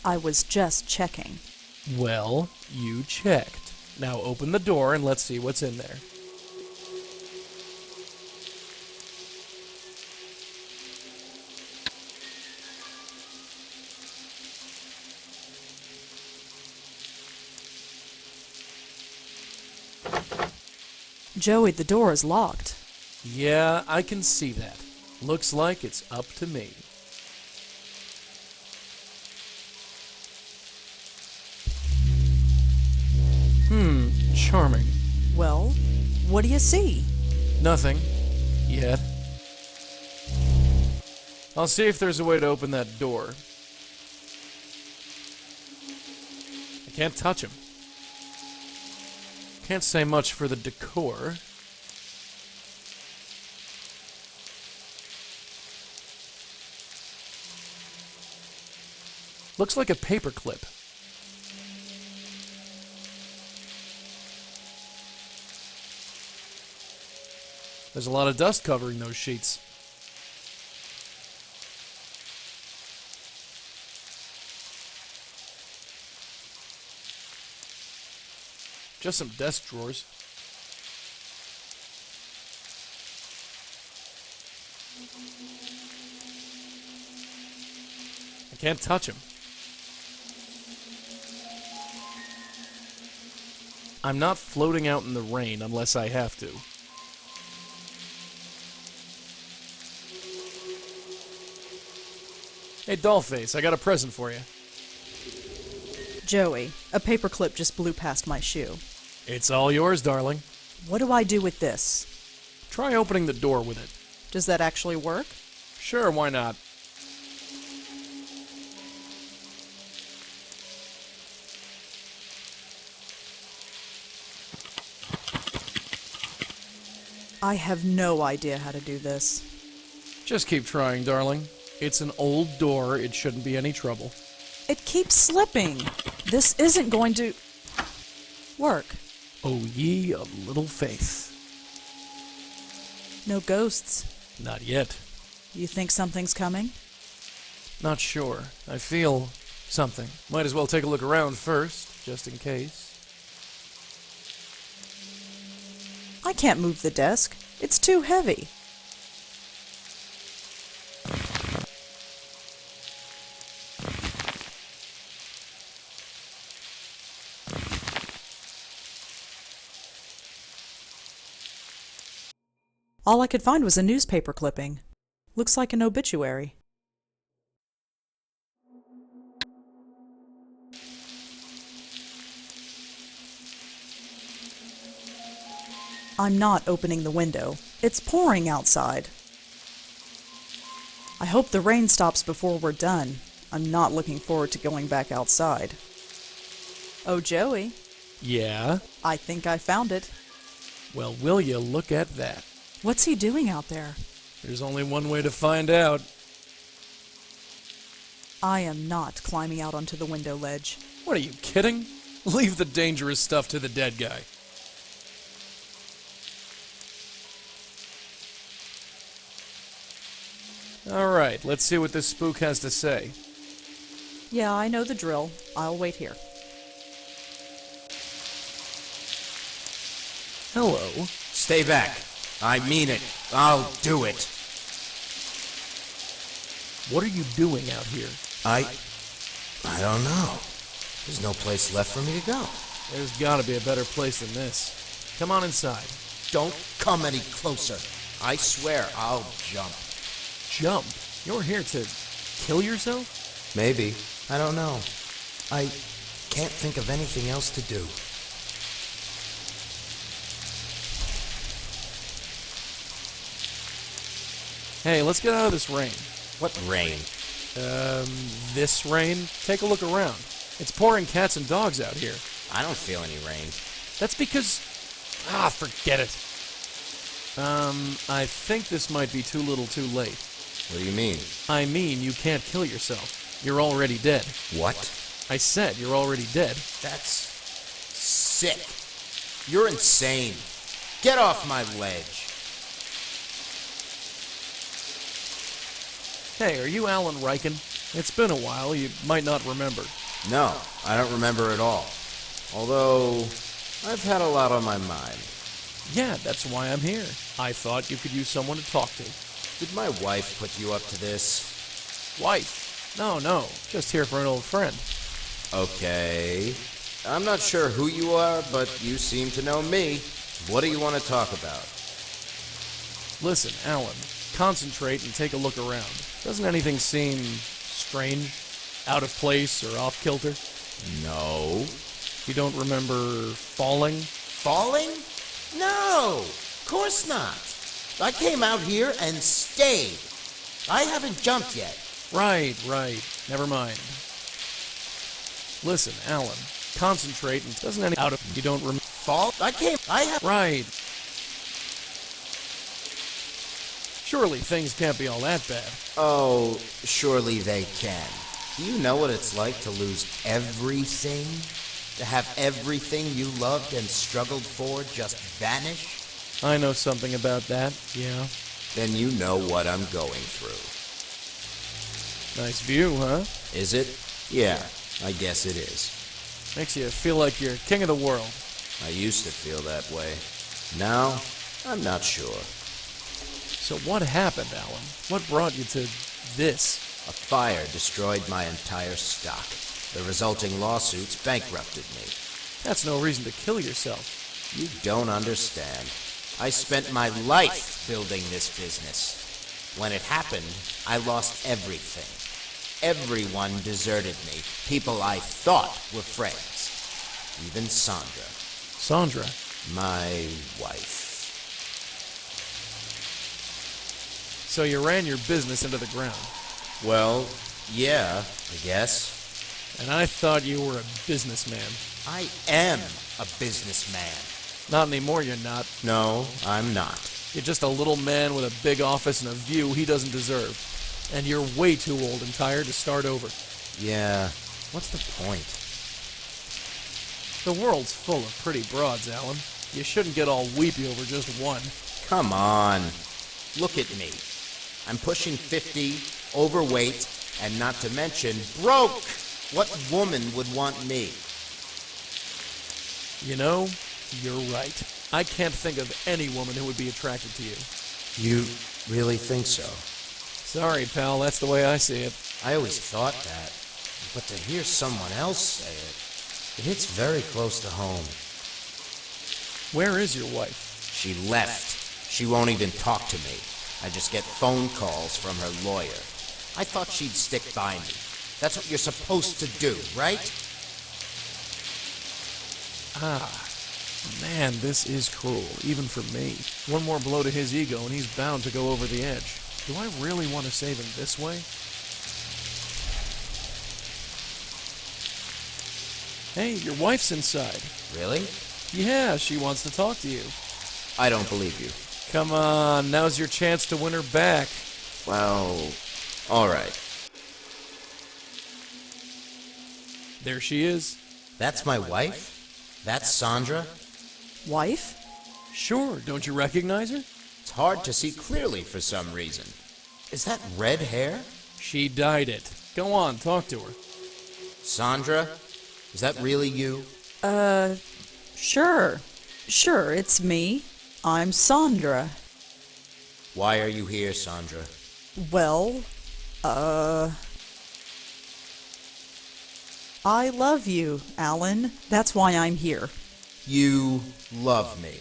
I was just checking. Well, you checked. Now open the door and let's see what's in there. Joey, the door is locked. Yeah, I can see that. Looks like it's up to me. Charming. Well, what do you see? Nothing. Yet. I'll see if there's a way to open that door. I can't touch him. Can't say much for the decor. Looks like a paperclip. There's a lot of dust covering those sheets. Just some desk drawers. I can't touch him. I'm not floating out in the rain unless I have to. Hey, Dollface, I got a present for you. Joey, a paperclip just blew past my shoe. It's all yours, darling. What do I do with this? Try opening the door with it. Does that actually work? Sure, why not? I have no idea how to do this. Just keep trying, darling. It's an old door. It shouldn't be any trouble. It keeps slipping. This isn't going to work. O ye of little faith. No ghosts. Not yet. You think something's coming? Not sure. I feel something. Might as well take a look around first, just in case. I can't move the desk. It's too heavy. All I could find was a newspaper clipping. Looks like an obituary. I'm not opening the window. It's pouring outside. I hope the rain stops before we're done. I'm not looking forward to going back outside. Oh, Joey. Yeah? I think I found it. Well, will you look at that? What's he doing out there? There's only one way to find out. I am not climbing out onto the window ledge. What, are you kidding? Leave the dangerous stuff to the dead guy. Alright, let's see what this spook has to say. Yeah, I know the drill. I'll wait here. Hello. Stay back. I mean it. I'll do it. What are you doing out here? I don't know. There's no place left for me to go. There's gotta be a better place than this. Come on inside. Don't come any closer. I swear I'll jump. Jump? You're here to kill yourself? Maybe. I don't know. I can't think of anything else to do. Hey, let's get out of this rain. What rain? This rain? Take a look around. It's pouring cats and dogs out here. I don't feel any rain. That's because... forget it. I think this might be too little too late. What do you mean? I mean, you can't kill yourself. You're already dead. What? I said you're already dead. That's sick. You're insane. Get off my ledge. Hey, are you Alan Riken? It's been a while, you might not remember. No, I don't remember at all. Although, I've had a lot on my mind. Yeah, that's why I'm here. I thought you could use someone to talk to. Did my wife put you up to this? Wife? No, just here for an old friend. Okay. I'm not sure who you are, but you seem to know me. What do you want to talk about? Listen, Alan, concentrate and take a look around. Doesn't anything seem strange? Out of place or off kilter? No. You don't remember falling? Falling? No, of course not. I came out here and stayed. I haven't jumped yet. Right. Never mind. Listen, Alan, concentrate and doesn't any out of you don't remember Fall? I have... Right. Surely things can't be all that bad. Oh, surely they can. Do you know what it's like to lose everything? To have everything you loved and struggled for just vanish? I know something about that, yeah. Then you know what I'm going through. Nice view, huh? Is it? Yeah, I guess it is. Makes you feel like you're king of the world. I used to feel that way. Now, I'm not sure. So what happened, Alan? What brought you to this? A fire destroyed my entire stock. The resulting lawsuits bankrupted me. That's no reason to kill yourself. You don't understand. I spent my life building this business. When it happened, I lost everything. Everyone deserted me. People I thought were friends. Even Sandra. Sandra? My wife. So you ran your business into the ground. Well, yeah, I guess. And I thought you were a businessman. I am a businessman. Not anymore, you're not. No, I'm not. You're just a little man with a big office and a view he doesn't deserve. And you're way too old and tired to start over. Yeah, what's the point? The world's full of pretty broads, Alan. You shouldn't get all weepy over just one. Come on. Look at me. I'm pushing 50, overweight, and not to mention broke. What woman would want me? You know, you're right. I can't think of any woman who would be attracted to you. You really think so? Sorry, pal, that's the way I see it. I always thought that. But to hear someone else say it hits very close to home. Where is your wife? She left. She won't even talk to me. I just get phone calls from her lawyer. I thought she'd stick by me. That's what you're supposed to do, right? Man, this is cruel, even for me. One more blow to his ego and he's bound to go over the edge. Do I really want to save him this way? Hey, your wife's inside. Really? Yeah, she wants to talk to you. I don't believe you. Come on, now's your chance to win her back. Well, all right. There she is. That's my wife? That's Sandra? Wife? Sure, don't you recognize her? It's hard to see clearly for some reason. Is that red hair? She dyed it. Go on, talk to her. Sandra? Is that really you? Sure. Sure, it's me. I'm Sandra. Why are you here, Sandra? Well, I love you, Alan. That's why I'm here. You love me.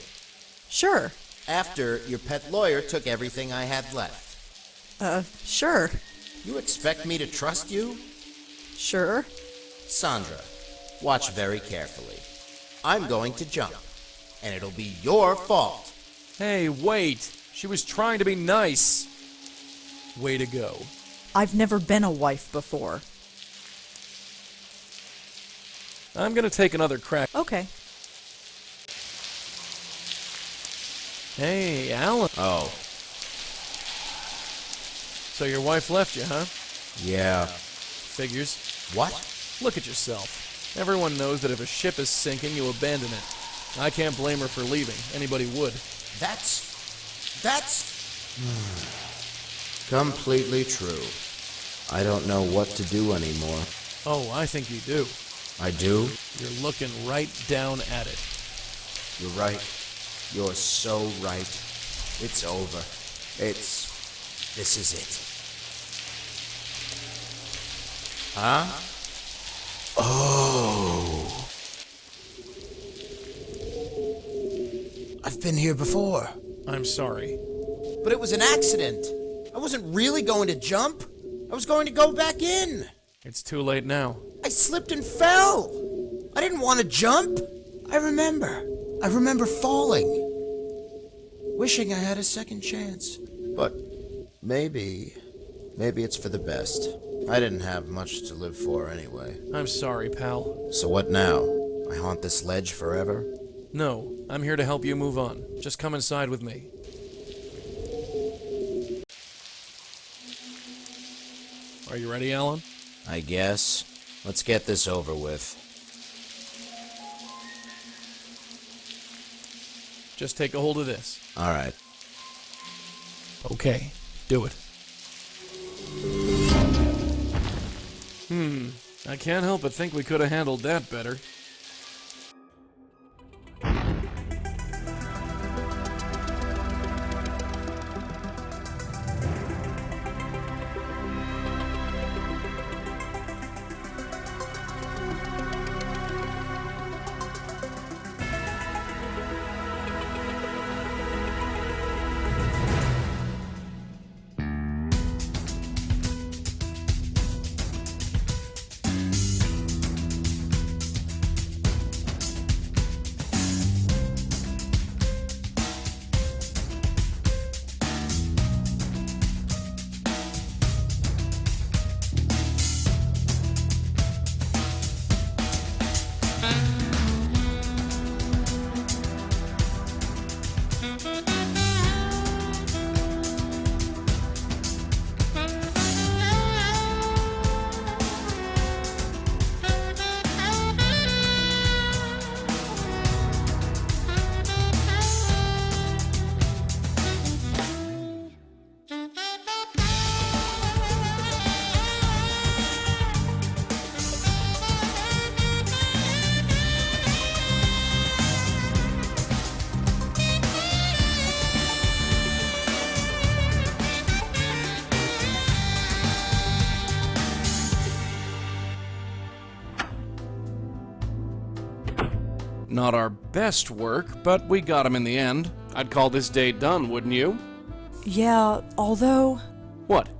Sure. After your pet lawyer took everything I had left. Sure. You expect me to trust you? Sure. Sandra, watch very carefully. I'm going to jump, and it'll be your fault. Hey, wait. She was trying to be nice. Way to go. I've never been a wife before. I'm gonna take another crack. Okay. Hey, Alan. Oh, So your wife left you, huh? yeah. Figures. What? Look at yourself. Everyone knows that if a ship is sinking, you abandon it. I can't blame her for leaving. Anybody would. That's completely true. I don't know what to do anymore. Oh, I think you do. I do? You're looking right down at it. You're right. You're so right. It's over. This is it. Huh? Oh. I've been here before. I'm sorry. But it was an accident. I wasn't really going to jump. I was going to go back in. It's too late now. I slipped and fell. I didn't want to jump. I remember falling. Wishing I had a second chance. But maybe it's for the best. I didn't have much to live for anyway. I'm sorry, pal. So what now? I haunt this ledge forever? No, I'm here to help you move on. Just come inside with me. Are you ready, Alan? I guess. Let's get this over with. Just take a hold of this. All right. Okay, do it. I can't help but think we could have handled that better. Not our best work, but we got him in the end. I'd call this day done, wouldn't you? Yeah, although... What?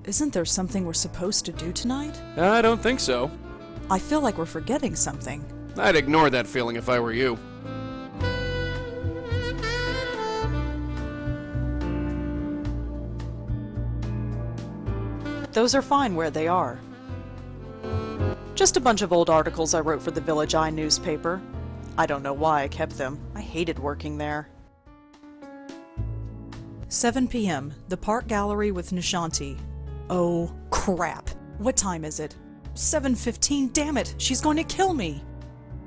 Isn't there something we're supposed to do tonight? I don't think so. I feel like we're forgetting something. I'd ignore that feeling if I were you. Those are fine where they are. Just a bunch of old articles I wrote for the Village Eye newspaper. I don't know why I kept them. I hated working there. 7 p.m. The Park Gallery with Nishanti. Oh, crap. What time is it? 7:15, damn it! She's going to kill me!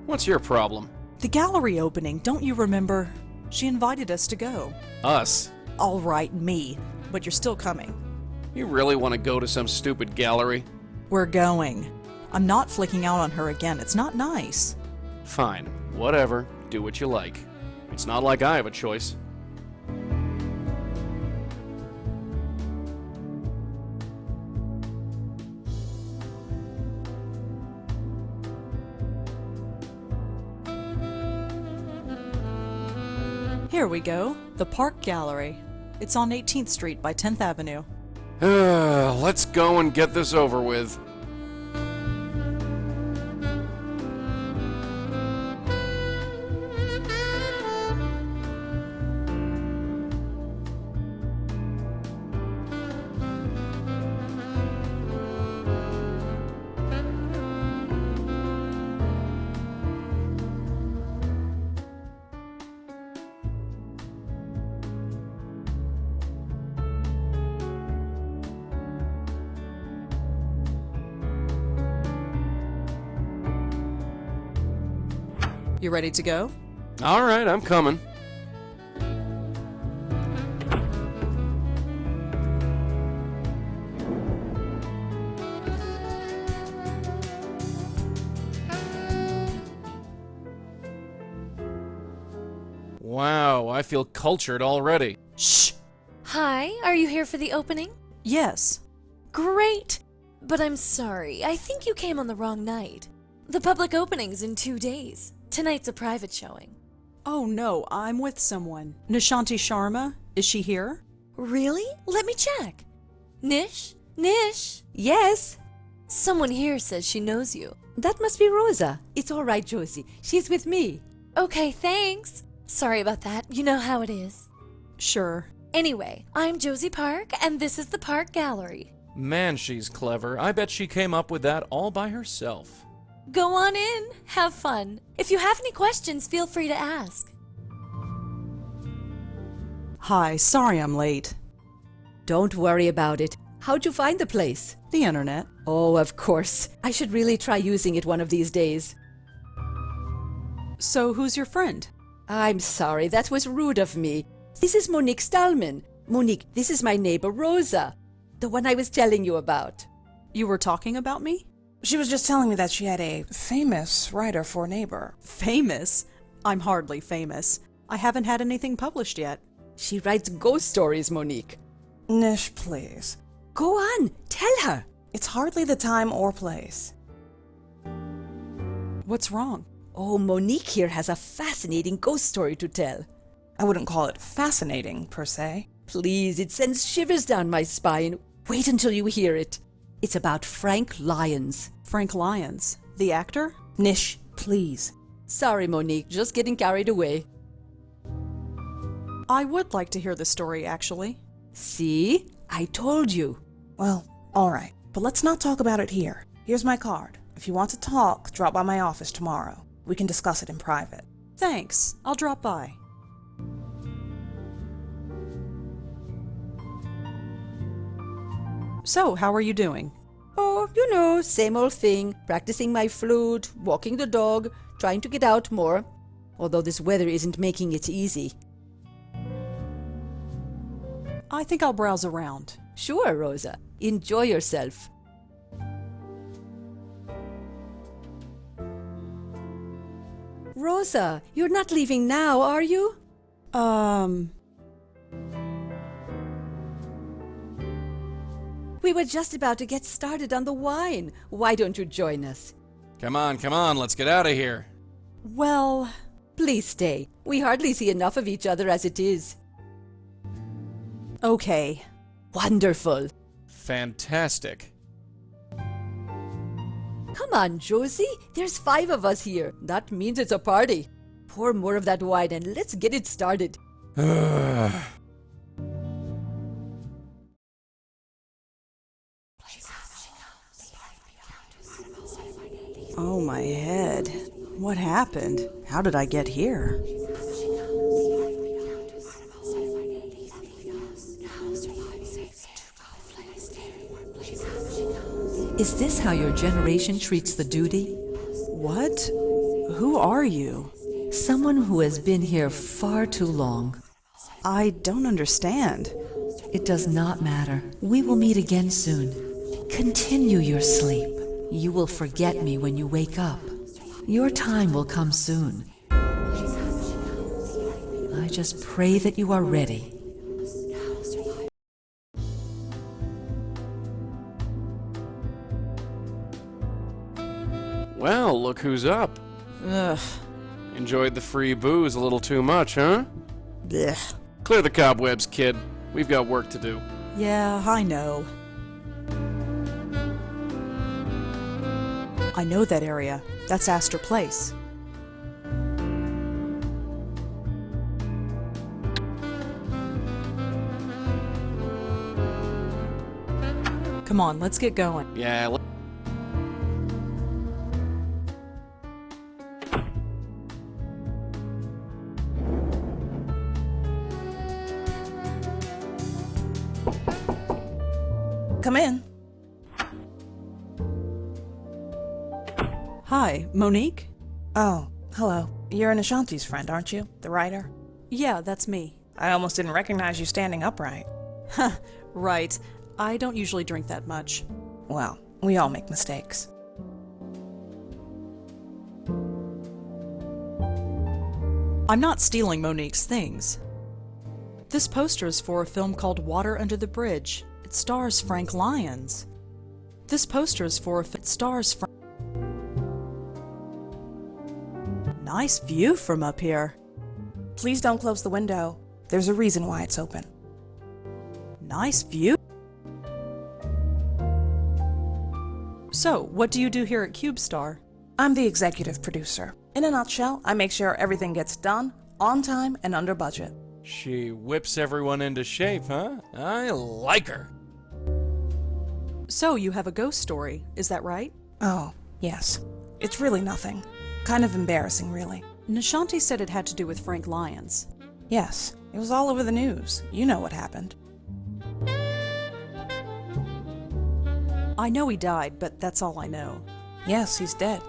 What's your problem? The gallery opening, don't you remember? She invited us to go. Us? All right, me. But you're still coming. You really want to go to some stupid gallery? We're going. I'm not flicking out on her again. It's not nice. Fine. Whatever. Do what you like. It's not like I have a choice. Here we go. The Park Gallery. It's on 18th Street by 10th Avenue. Let's go and get this over with. You ready to go? All right, I'm coming. Wow, I feel cultured already. Shh! Hi, are you here for the opening? Yes. Great! But I'm sorry, I think you came on the wrong night. The public opening's in 2 days. Tonight's a private showing. Oh no, I'm with someone. Nishanti Sharma? Is she here? Really? Let me check. Nish? Nish? Yes, Someone here says she knows you. that must be Rosa. It's all right, Josie. She's with me. Okay, thanks. Sorry about that. You know how it is. Sure. Anyway, I'm Josie Park, and this is the Park Gallery. Man, she's clever. I bet she came up with that all by herself. Go on in. Have fun. If you have any questions, feel free to ask. Hi, sorry I'm late. Don't worry about it. How'd you find the place? The internet. Oh, of course. I should really try using it one of these days. So who's your friend? I'm sorry, that was rude of me. This is Monique Stallman. Monique, this is my neighbor Rosa, the one I was telling you about. You were talking about me? She was just telling me that she had a famous writer for a neighbor. Famous? I'm hardly famous. I haven't had anything published yet. She writes ghost stories, Monique. Nish, please. Go on, tell her. It's hardly the time or place. What's wrong? Oh, Monique here has a fascinating ghost story to tell. I wouldn't call it fascinating, per se. Please, it sends shivers down my spine. Wait until you hear it. It's about Frank Lyons. Frank Lyons, the actor? Nish, please. Sorry, Monique, just getting carried away. I would like to hear the story, actually. See? I told you. Well, all right. But let's not talk about it here. Here's my card. If you want to talk, drop by my office tomorrow. We can discuss it in private. Thanks. I'll drop by. So, how are you doing? Oh, you know, same old thing. Practicing my flute, walking the dog, trying to get out more. Although this weather isn't making it easy. I think I'll browse around. Sure, Rosa. Enjoy yourself. Rosa, you're not leaving now, are you? We were just about to get started on the wine. Why don't you join us? Come on, let's get out of here. Well, Please stay. We hardly see enough of each other as it is. okay. Wonderful. Fantastic. Come on, Josie. There's 5 of us here. That means it's a party. Pour more of that wine and let's get it started. Oh, my head. What happened? How did I get here? Is this how your generation treats the duty? What? Who are you? Someone who has been here far too long. I don't understand. It does not matter. We will meet again soon. Continue your sleep. You will forget me when you wake up. Your time will come soon. I just pray that you are ready. Well, look who's up. Ugh. Enjoyed the free booze a little too much, huh? Blech. Clear the cobwebs, kid. We've got work to do. Yeah, I know. I know that area. That's Astor Place. Come on, let's get going. Yeah, Come in. Hi, Monique? Oh, hello. You're Nishanti's friend, aren't you? The writer? Yeah, that's me. I almost didn't recognize you standing upright. Huh, right. I don't usually drink that much. Well, we all make mistakes. I'm not stealing Monique's things. This poster is for a film called Water Under the Bridge. It stars Frank Lyons. This poster is for it stars Frank. Nice view from up here. Please don't close the window. There's a reason why it's open. Nice view. So, what do you do here at CubeStar? I'm the executive producer. In a nutshell, I make sure everything gets done, on time, and under budget. She whips everyone into shape, huh? I like her. So, you have a ghost story, is that right? Oh, yes. It's really nothing. Kind of embarrassing, really. Nishanti said it had to do with Frank Lyons. Yes, it was all over the news. You know what happened. I know he died, but that's all I know. Yes, he's dead.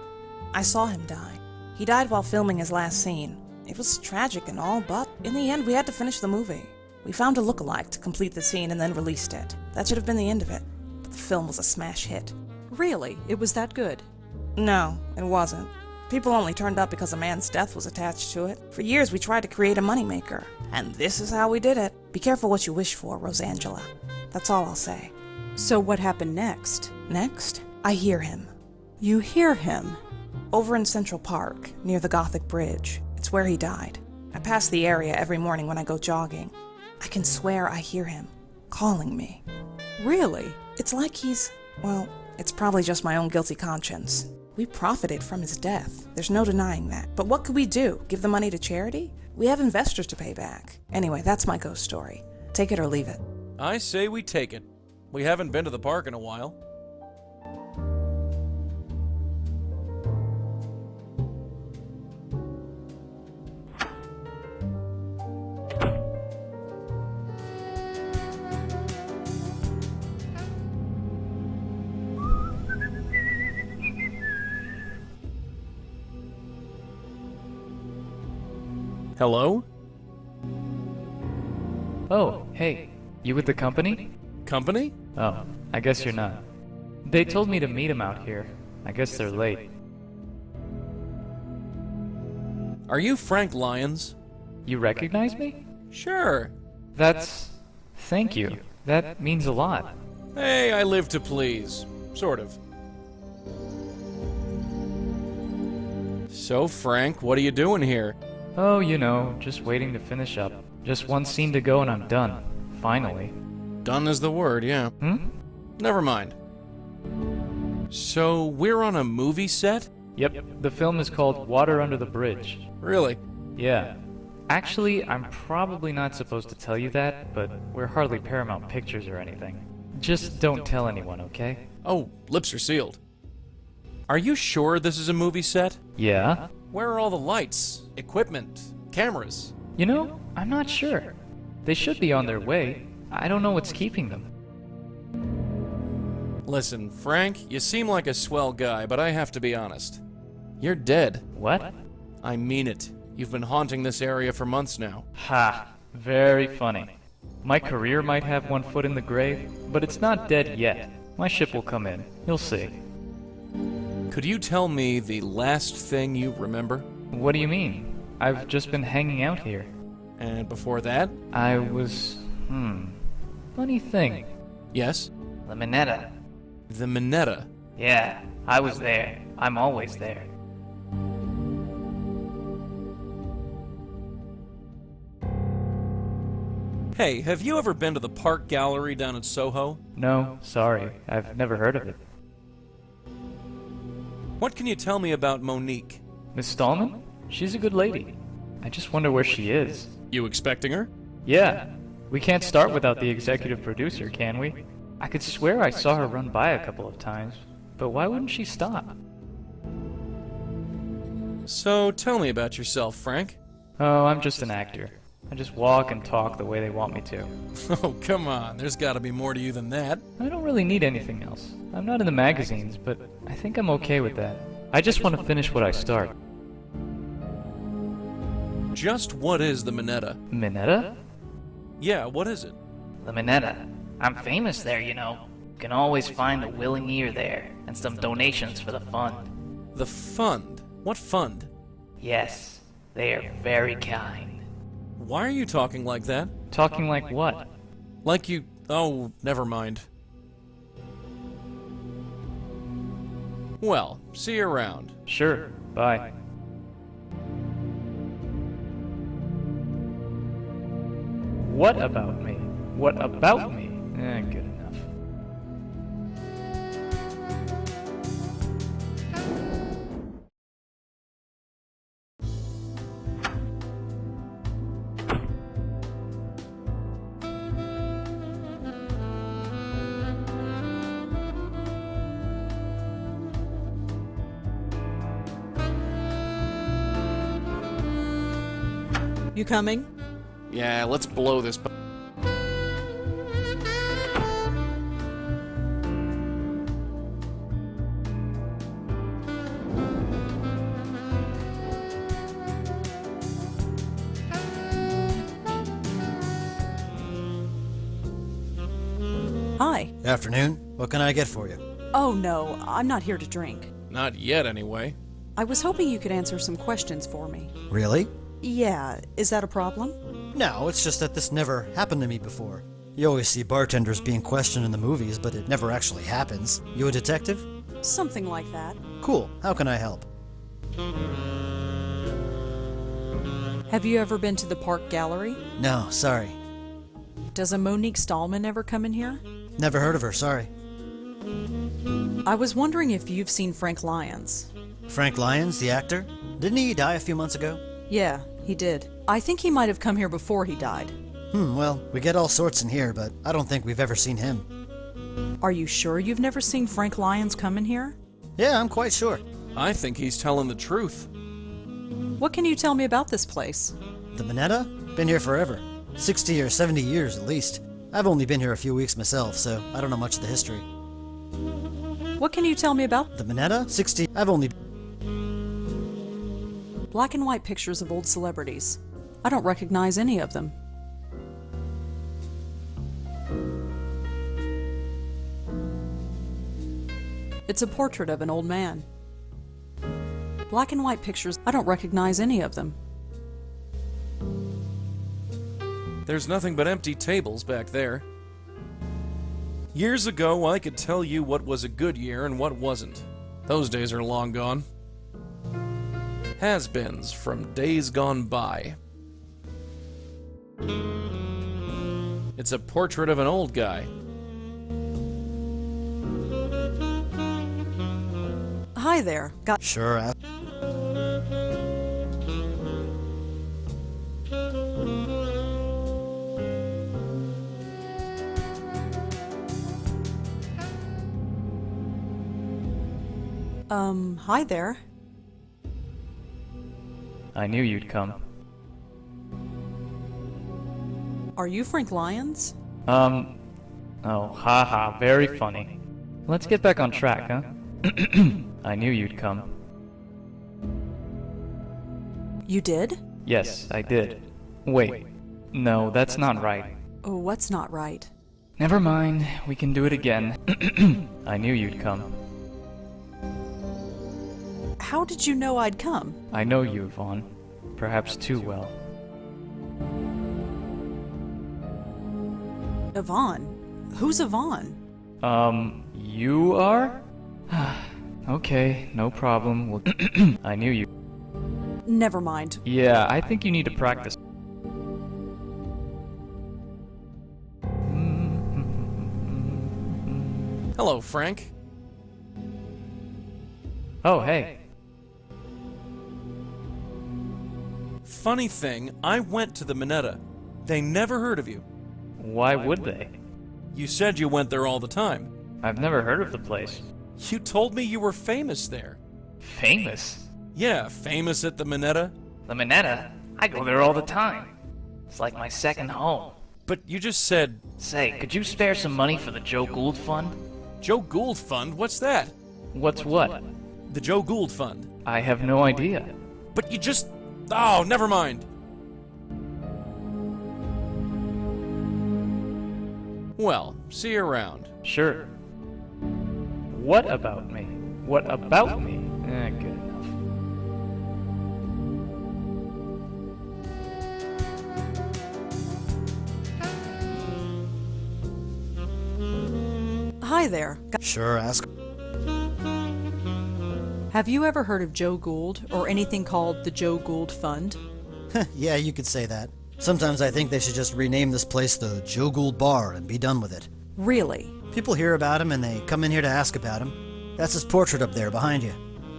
I saw him die. He died while filming his last scene. It was tragic and all, but in the end we had to finish the movie. We found a look-alike to complete the scene and then released it. That should have been the end of it. But the film was a smash hit. Really? It was that good? No, it wasn't. People only turned up because a man's death was attached to it. For years we tried to create a moneymaker. And this is how we did it. Be careful what you wish for, Rosangela. That's all I'll say. So what happened next? Next, I hear him. You hear him? Over in Central Park, near the Gothic Bridge. It's where he died. I pass the area every morning when I go jogging. I can swear I hear him, calling me. Really? It's like well, it's probably just my own guilty conscience. We profited from his death. There's no denying that. But what could we do? Give the money to charity? We have investors to pay back. Anyway, that's my ghost story. Take it or leave it. I say we take it. We haven't been to the park in a while. Hello? Oh, hey. You with the company? Company? Oh, I guess you're not. They told me to meet them out here. I guess they're late. Are you Frank Lyons? You recognize me? Sure. Thank you. That means a lot. Hey, I live to please. Sort of. So, Frank, what are you doing here? Oh, you know, just waiting to finish up. Just one scene to go and I'm done. Finally. Done is the word, yeah. Never mind. So, we're on a movie set? Yep, the film is called Water Under the Bridge. Really? Yeah. Actually, I'm probably not supposed to tell you that, but we're hardly Paramount Pictures or anything. Just don't tell anyone, okay? Oh, lips are sealed. Are you sure this is a movie set? Yeah? Where are all the lights, equipment, cameras? You know, I'm not sure. They should be on their way. I don't know what's keeping them. Listen, Frank, you seem like a swell guy, but I have to be honest. You're dead. What? I mean it. You've been haunting this area for months now. Ha! Very funny. My career might have one foot in the grave, but it's not dead yet. My ship will come in. You'll see. Could you tell me the last thing you remember? What do you mean? I've just been hanging out here. And before that? I was... Funny thing. Yes? The Manetta. The Manetta. Yeah, I was there. I'm always there. Hey, have you ever been to the Park Gallery down in Soho? No, sorry. I've never heard of it. What can you tell me about Monique? Miss Stallman? She's a good lady. I just wonder where she is. You expecting her? Yeah. We can't start without the executive producer, can we? I could swear I saw her run by a couple of times, but why wouldn't she stop? So, tell me about yourself, Frank. Oh, I'm just an actor. I just walk and talk the way they want me to. Oh, come on. There's gotta be more to you than that. I don't really need anything else. I'm not in the magazines, but I think I'm okay with that. I just want to finish what I start. Just what is the Manetta? Manetta? Yeah, what is it? The Manetta. I'm famous there, you know. You can always find a willing ear there, and some donations for the fund. The fund? What fund? Yes. They are very kind. Why are you talking like that? Talking like what? Like you... Oh, never mind. Well, see you around. Sure, bye. What about me? What about me? Good enough. You coming? Yeah, let's blow this... Hi. Afternoon. What can I get for you? Oh no, I'm not here to drink. Not yet, anyway. I was hoping you could answer some questions for me. Really? Yeah, is that a problem? No, it's just that this never happened to me before. You always see bartenders being questioned in the movies, but it never actually happens. You a detective? Something like that. Cool. How can I help? Have you ever been to the Park Gallery? No, sorry. Does a Monique Stallman ever come in here? Never heard of her, sorry. I was wondering if you've seen Frank Lyons. Frank Lyons, the actor? Didn't he die a few months ago? Yeah, he did. I think he might have come here before he died. Well, we get all sorts in here, but I don't think we've ever seen him. Are you sure you've never seen Frank Lyons come in here? Yeah, I'm quite sure. I think he's telling the truth. What can you tell me about this place? The Manetta? Been here forever. 60 or 70 years at least. I've only been here a few weeks myself, so I don't know much of the history. What can you tell me about The Manetta? 60... I've only... black and white pictures of old celebrities? I don't recognize any of them. It's a portrait of an old man. Black and white pictures, I don't recognize any of them. There's nothing but empty tables back there. Years ago, I could tell you what was a good year and what wasn't. Those days are long gone. Has-beens from days gone by. It's a portrait of an old guy. Hi there. Got Sure, hi there. I knew you'd come. Are you Frank Lyons? Oh, haha, very funny. Let's get back on track, huh? I knew you'd come. You did? Yes, I did. Wait, no, that's not right. Oh, what's not right? Never mind, we can do it again. I knew you'd come. How did you know I'd come? I know you, Vaughn. Perhaps too well. Yvonne? Who's Yvonne? You are? Okay, no problem. Well, I knew you. Never mind. Yeah, I think you need to practice. Hello, Frank. Oh, hey. Funny thing, I went to the Manetta. They never heard of you. Why would they? You said you went there all the time. I've never heard of the place. You told me you were famous there. Famous? Yeah, famous at the Manetta. The Manetta? I go there all the time. It's like my second home. But you just said... Say, could you spare some money for the Joe Gould Fund? Joe Gould Fund? What's that? What's what? The Joe Gould Fund. I have no idea. But you just... Oh, never mind. Well, see you around. Sure. What about me? What about me? Good enough. Hi there. Sure, ask. Have you ever heard of Joe Gould or anything called the Joe Gould Fund? Yeah, you could say that. Sometimes I think they should just rename this place the Joe Gould Bar and be done with it. Really? People hear about him and they come in here to ask about him. That's his portrait up there behind you.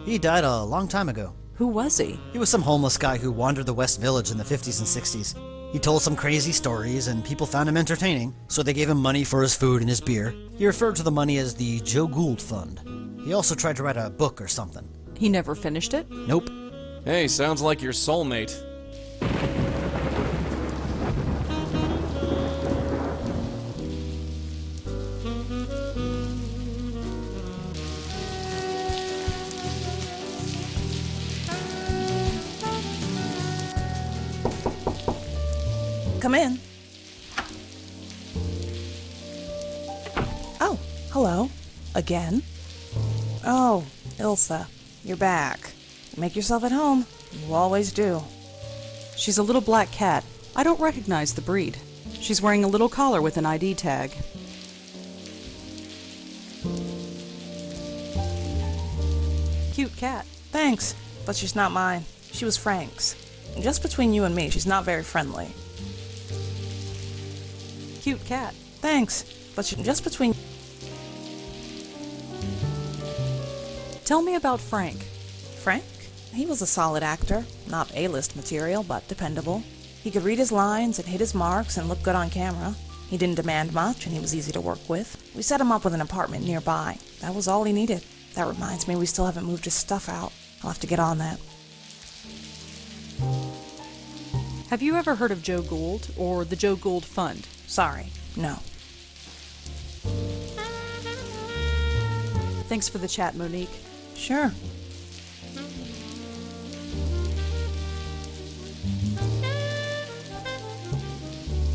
He died a long time ago. Who was he? He was some homeless guy who wandered the West Village in the 50s and 60s. He told some crazy stories and people found him entertaining, so they gave him money for his food and his beer. He referred to the money as the Joe Gould Fund. He also tried to write a book or something. He never finished it? Nope. Hey, sounds like your soulmate. Come in. Oh, hello. Again? Oh, Ilsa, you're back. Make yourself at home. You always do. She's a little black cat. I don't recognize the breed. She's wearing a little collar with an ID tag. Cute cat. Thanks, but she's not mine. She was Frank's. Just between you and me, she's not very friendly. Cute cat. Thanks, but just between... Tell me about Frank. Frank? He was a solid actor. Not A-list material, but dependable. He could read his lines and hit his marks and look good on camera. He didn't demand much, and he was easy to work with. We set him up with an apartment nearby. That was all he needed. That reminds me, we still haven't moved his stuff out. I'll have to get on that. Have you ever heard of Joe Gould or the Joe Gould Fund? Sorry, no. Thanks for the chat, Monique. Sure.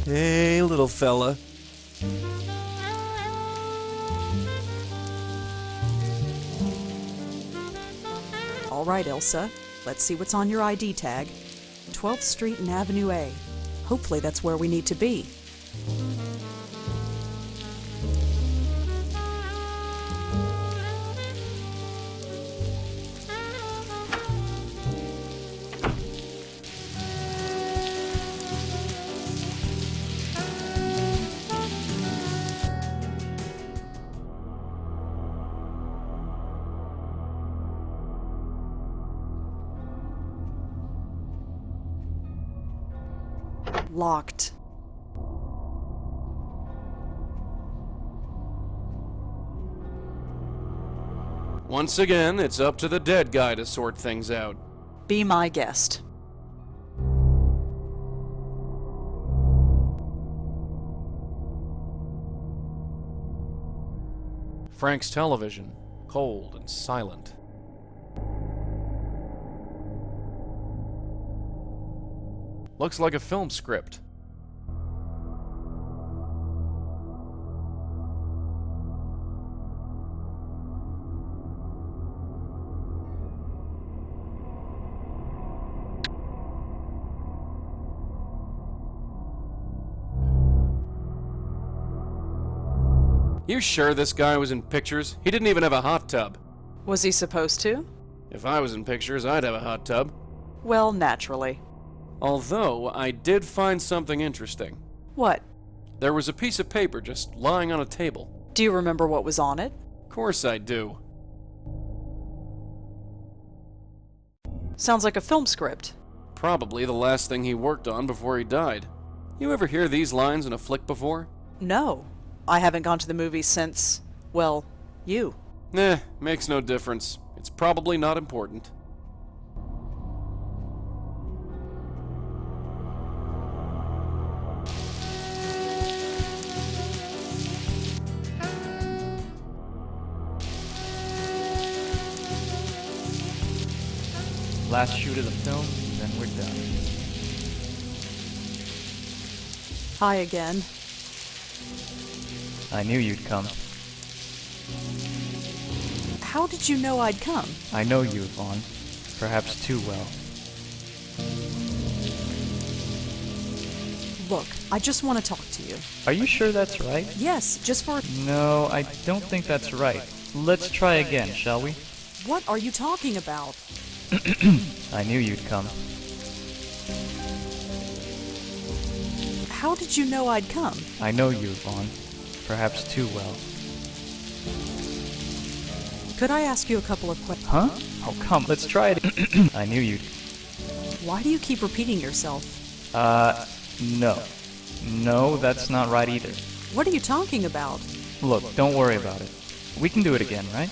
Hey, little fella. All right, Elsa. Let's see what's on your ID tag. 12th Street and Avenue A. Hopefully that's where we need to be. Locked. Once again, it's up to the dead guy to sort things out. Be my guest. Frank's television, cold and silent. Looks like a film script. You sure this guy was in pictures? He didn't even have a hot tub. Was he supposed to? If I was in pictures, I'd have a hot tub. Well, naturally. Although, I did find something interesting. What? There was a piece of paper just lying on a table. Do you remember what was on it? Of course I do. Sounds like a film script. Probably the last thing he worked on before he died. You ever hear these lines in a flick before? No. I haven't gone to the movies since, well, you. Nah, makes no difference. It's probably not important. Last shoot of the film, then we're done. Hi again. I knew you'd come. How did you know I'd come? I know you, Vaughn. Perhaps too well. Look, I just want to talk to you. Are you sure that's right? Yes, just for... No, I don't think that's right. Let's try again, shall we? What are you talking about? I knew you'd come. How did you know I'd come? I know you, Vaughn. Perhaps too well. Could I ask you a couple of questions? Huh? Oh, come, let's try it. I knew you'd... Why do you keep repeating yourself? No. No, that's not right either. What are you talking about? Look, don't worry about it. We can do it again, right?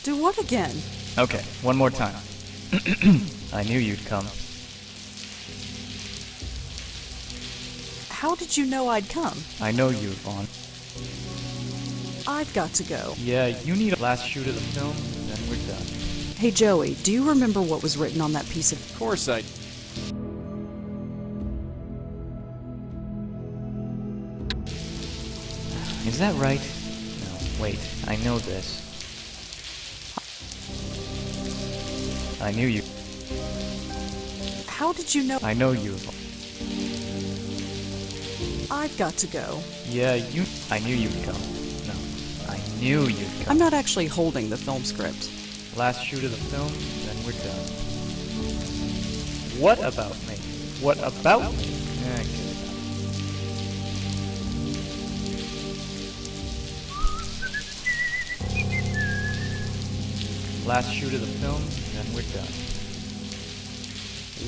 Do what again? Okay, one more time. I knew you'd come. How did you know I'd come? I know you, Vaughn. I've got to go. Yeah, you need a last shoot of the film, then we're done. Hey Joey, do you remember what was written on that piece of... Of course I... Is that right? No, wait, I know this. I knew you. How did you know... I know you. I've got to go. Yeah, you... I knew you'd come. No, I knew you'd come. I'm not actually holding the film script. Last shoot of the film, then we're done. What about me? What about me? Good enough. Last shoot of the film, then we're done.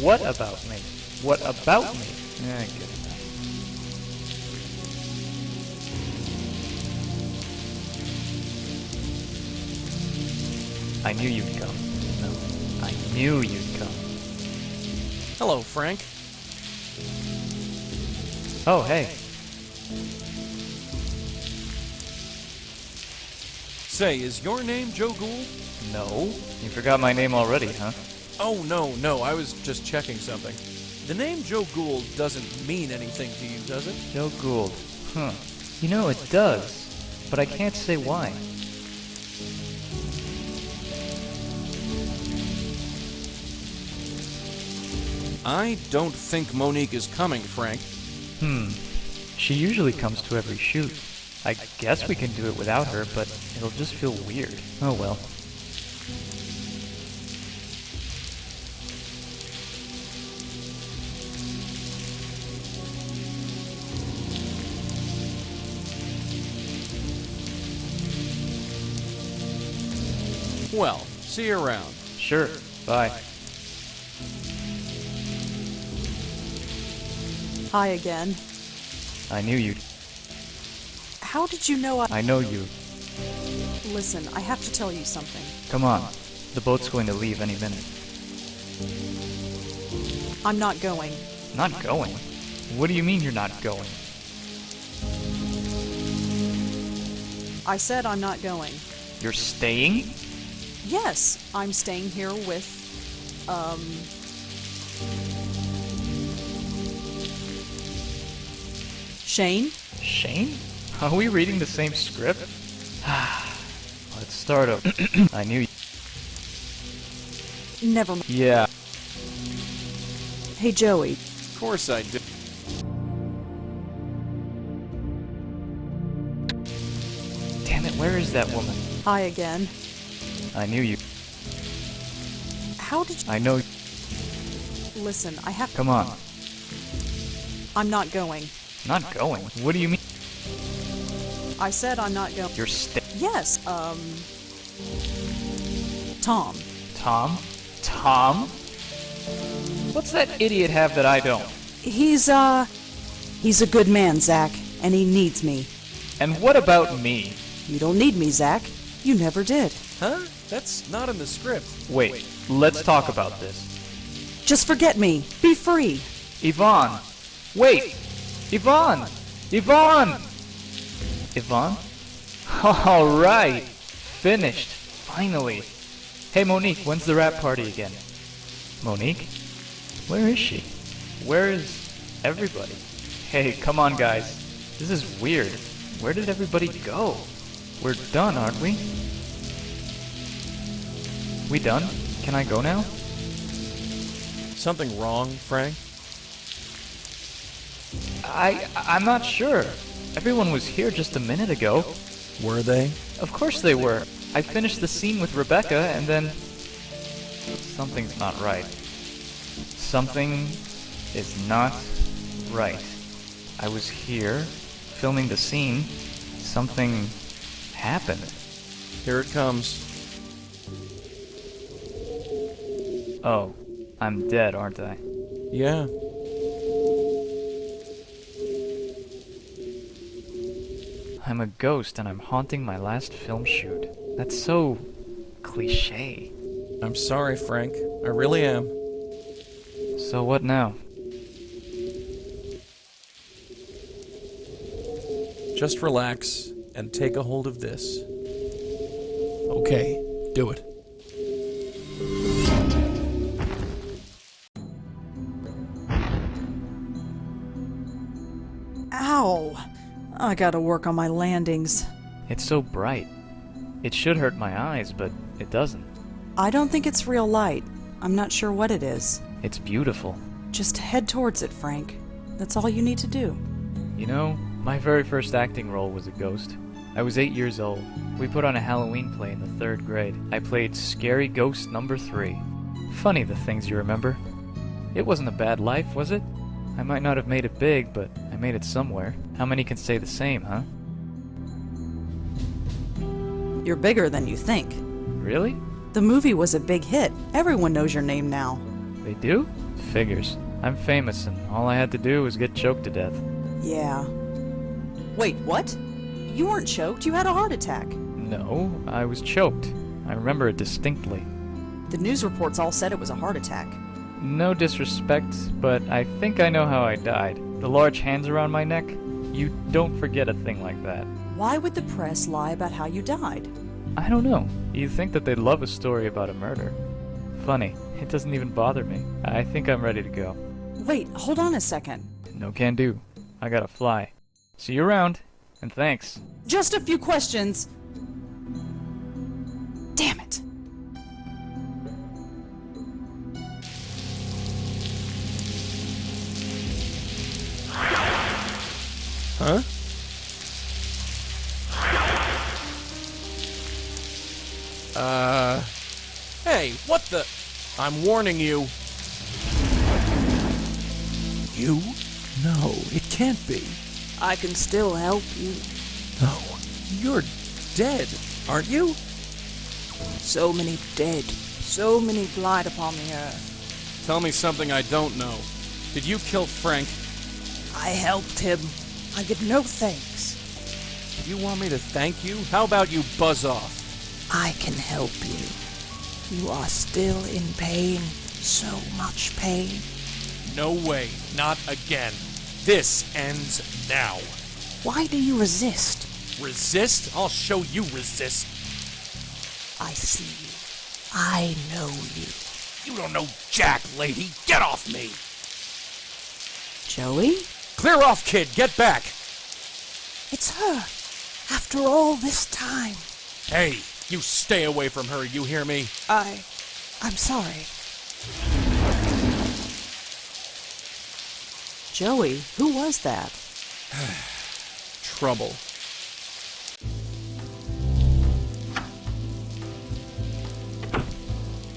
What about me? What about me? Good enough. I knew you'd come. No, I knew you'd come. Hello, Frank. Oh, hey. Say, is your name Joe Gould? No, you forgot my name already, huh? Oh, no, I was just checking something. The name Joe Gould doesn't mean anything to you, does it? Joe Gould. Huh. You know, it does, but I can't say why. I don't think Monique is coming, Frank. She usually comes to every shoot. I guess we can do it without her, but it'll just feel weird. Oh well. Well, see you around. Sure, bye. Hi again. I knew you'd... How did you know I know you. Listen, I have to tell you something. Come on. The boat's going to leave any minute. I'm not going. Not going? What do you mean you're not going? I said I'm not going. You're staying? Yes, I'm staying here with, Shane? Shane? Are we reading the same script? Let's start over. I knew you. Never mind. Yeah. Hey, Joey. Of course I do. Damn it, where is that woman? Hi again. I knew you. How did you... I know. Listen, I have... Come on. I'm not going. Not going? What do you mean? I said I'm not going. You're Yes, Tom. Tom? Tom? What's that idiot have that I don't? He's a good man, Zach, and he needs me. And what about me? You don't need me, Zach. You never did. Huh? That's not in the script. Wait, let's talk about this. Just forget me. Be free. Yvonne! Wait! Yvonne! Yvonne! Yvonne? Alright! Finished. Finally. Hey Monique, when's the rap party again? Monique? Where is she? Where is everybody? Hey, come on guys. This is weird. Where did everybody go? We're done, aren't we? We done? Can I go now? Something wrong, Frank? I'm not sure. Everyone was here just a minute ago. Were they? Of course they were. I finished the scene with Rebecca, and then... Something's not right. Something is not right. I was here, filming the scene. Something happened. Here it comes. Oh, I'm dead, aren't I? Yeah. I'm a ghost and I'm haunting my last film shoot. That's so... cliché. I'm sorry, Frank. I really am. So what now? Just relax and take a hold of this. Okay, do it. Ow! I gotta work on my landings. It's so bright. It should hurt my eyes, but it doesn't. I don't think it's real light. I'm not sure what it is. It's beautiful. Just head towards it, Frank. That's all you need to do. You know, my very first acting role was a ghost. I was 8 years old. We put on a Halloween play in the 3rd grade. I played Scary Ghost number 3. Funny the things you remember. It wasn't a bad life, was it? I might not have made it big, but I made it somewhere. How many can say the same, huh? You're bigger than you think. Really? The movie was a big hit. Everyone knows your name now. They do? Figures. I'm famous, and all I had to do was get choked to death. Yeah. Wait, what? You weren't choked, you had a heart attack. No, I was choked. I remember it distinctly. The news reports all said it was a heart attack. No disrespect, but I think I know how I died. The large hands around my neck? You don't forget a thing like that. Why would the press lie about how you died? I don't know. You'd think that they'd love a story about a murder. Funny, it doesn't even bother me. I think I'm ready to go. Wait, hold on a second. No can do. I gotta fly. See you around, and thanks. Just a few questions. Damn it. Huh? Hey, what the? I'm warning you. You? No, it can't be. I can still help you. No, you're dead, aren't you? So many dead, so many glide upon the earth. Tell me something I don't know. Did you kill Frank? I helped him. I get no thanks. You want me to thank you? How about you buzz off? I can help you. You are still in pain. So much pain. No way. Not again. This ends now. Why do you resist? Resist? I'll show you resist. I see you. I know you. You don't know jack, lady. Get off me. Joey? Clear off, kid. Get back. It's her. After all this time. Hey, you stay away from her, you hear me? I'm sorry. Joey, who was that? Trouble.